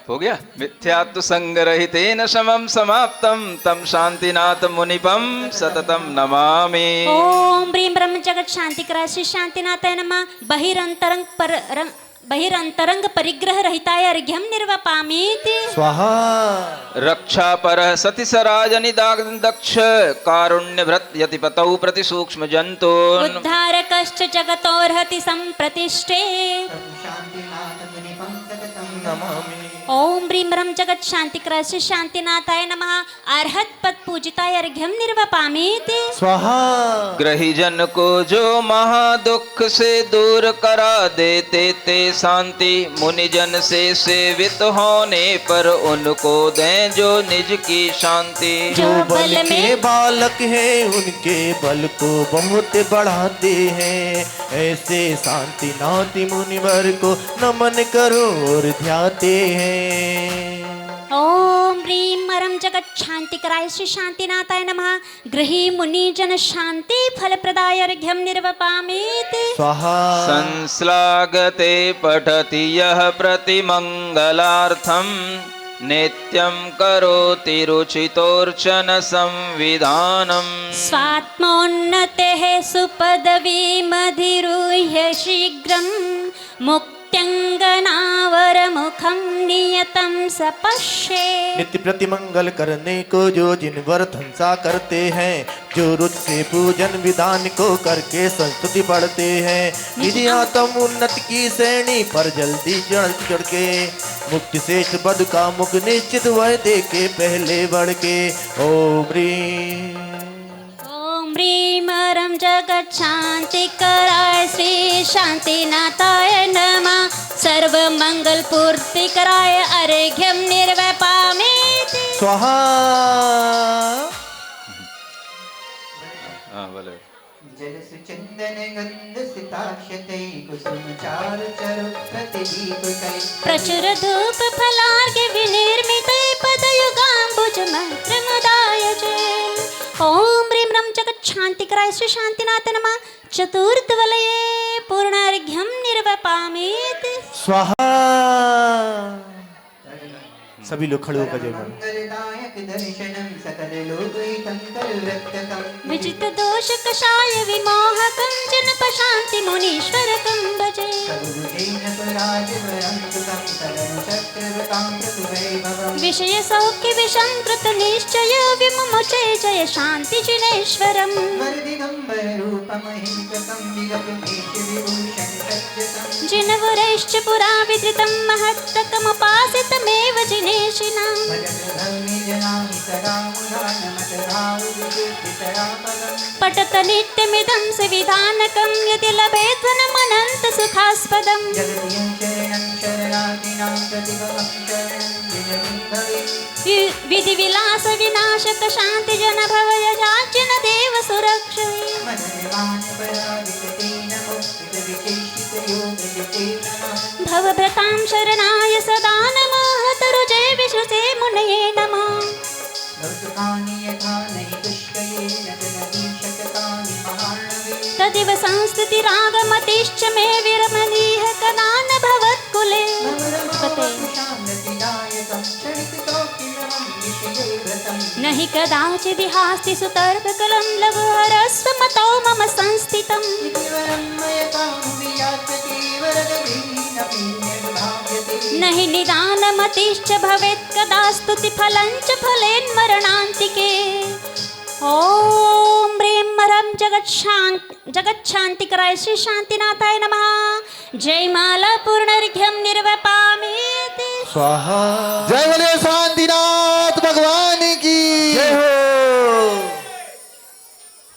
हो गया मिथ्यात्व संग रहितेन समं समाप्तं तं शांतिनाथ मुनिपं सततं नमामि ओम ह्रीं ह्रं जगत शांतिकर श्री शांतिनाथाय नमः बहिरंतरंग परिग्रह रहिताय अर्घ्यम निर्वपामि रक्षा परः सति सराजनिदाग्दक्ष कारुण्य भृत यतिपतौ प्रति सूक्ष्म जन्तून् उद्धारकश्च जगतोर्हति संप्रतिष्ठे नमामि ओम ह्रीं रं जगत शांतिकराय श्री शांतिनाथाय नमः। अर्हत पद पूजिताय अर्घ्यम निर्वपामीति। स्वाहा। ग्रहीजन को जो महादुख से दूर करा देते ते शांति, मुनिजन से सेवित होने पर उनको दें जो निज की शांति। जो बल के बालक हैं उनके बल को बहुत बढ़ाते हैं, ऐसे शांतिनाथ मुनिवर को नमन करो और ध्याते हैं। ओम ह्रीं रं जगत शांतिकराय श्री शांतिनाथाय नमः। गृही मुनि जन शांति फलप्रदाय अर्घ्यम निर्वपामीति। स्वाहा। संश्लाघते पठति यः प्रतिमंगलार्थम, नित्यं करोति रुचितोर्चन संविधानम्। स्वात्मोन्नतेः सुपदवीमधिरुह्य शीघ्रं, मुक्त्यंगनावरमुखं नियतं सपश्ये। नित्य प्रतिमंगल करने को जो जिन व्रत हंसा करते हैं, जो रुचि से पूजन विधान को करके संस्तुति पढ़ते हैं, निज आत्म उन्नति की श्रेणी पर जल्दी चढ़ के मुक्ति श्रेष्ठ पद का मुख निश्चित वह दे के पहले बढ़ के। ओम ह्रीं रं जगत शांतिकराय श्री शांतिनाथाय नमः। सर्वमंगल पूर्तिकराय अर्घ्यम निर्वपामीति। स्वाहा। बोले। जल सुचंदन गंध सिताक्षते कुसुम चारु चरु प्रतिदीप कै। प्रचुर धूप फलार्घ्य विनिर्मिते पदयुगाम्बुज मंत्रमुदाय चे। ओम ह्रीं रं जगत शांतिकराय श्री शांतिनाथ नमः। चतुर्थवलये पूर्णार्घ्यम निर्वपामीति। स्वाहा। सभी लोग खड़े होकर जय बोलो। मंगलदायक दर्शनम सकल लोकहितं तरुरक्तकं। विजित दोष कषाय विमोहकं जन प्रशांति मुनीश्वरकं भजे। सर्वभुजेन पराजवरं सुतं सदनु शस्त्रवतां प्रभुवैभवम्। विषय सौख्य विषं कृत निश्चय विमुमुचे जय शांति जिनेश्वरम्। वरदिगंबर रूपमहिंसकं विगतकेश विभूषण सज्जतं। जिनवरैश्च पुरा विदितं महत्तकमुपासितमेव जिनेशिनां। भजधर्मि जनानि सदा मुदा नमतरावुविदुर्भितरापदम्। पठत नित्यमिदं सविधानकं यदि लभेत्वनमनन्त सुखास्पदम्। जगतीयं शरणं शरणार्थिनां प्रतिभवं शरणं जिनमी भवेत्। विधि विलास विनाशक शांति जन भवय जाचन देव सुरक्षये। मननिर्माण पराजिते नमो विशेषित योग जिते नमः। भवभृतां शरणाय सदा नमः। तरुजे विश्रुते मुनये नमः। लौकिकानि यथा नहि दुष्कये न जननी शतकानि महार्णवे। तदिव संस्थितिरागमतिश्च मे विरमणीह कदा न भवत्कुले। शान्तिदायकं क्षणिकसौखिनमं विषये व्रतं। नहि कदाचिदिहास्ति सुतर्ककलं लघुहरस्वमतो मम संस्थितम्। इति वरं मयतामुवियाचते वरदधीनपि निर्भाव्यते। नहि निदानमतिश्च भवेत् कदा स्तुतिफलं च फलेन्मरणान्तिके। ओम ह्रीं रं जगत शांतिकराय श्री शांतिनाथाय नमः। जयमाला पूर्णार्घ्यम निर्वपामीति। स्वाहा। जय बोले शांतिनाथ।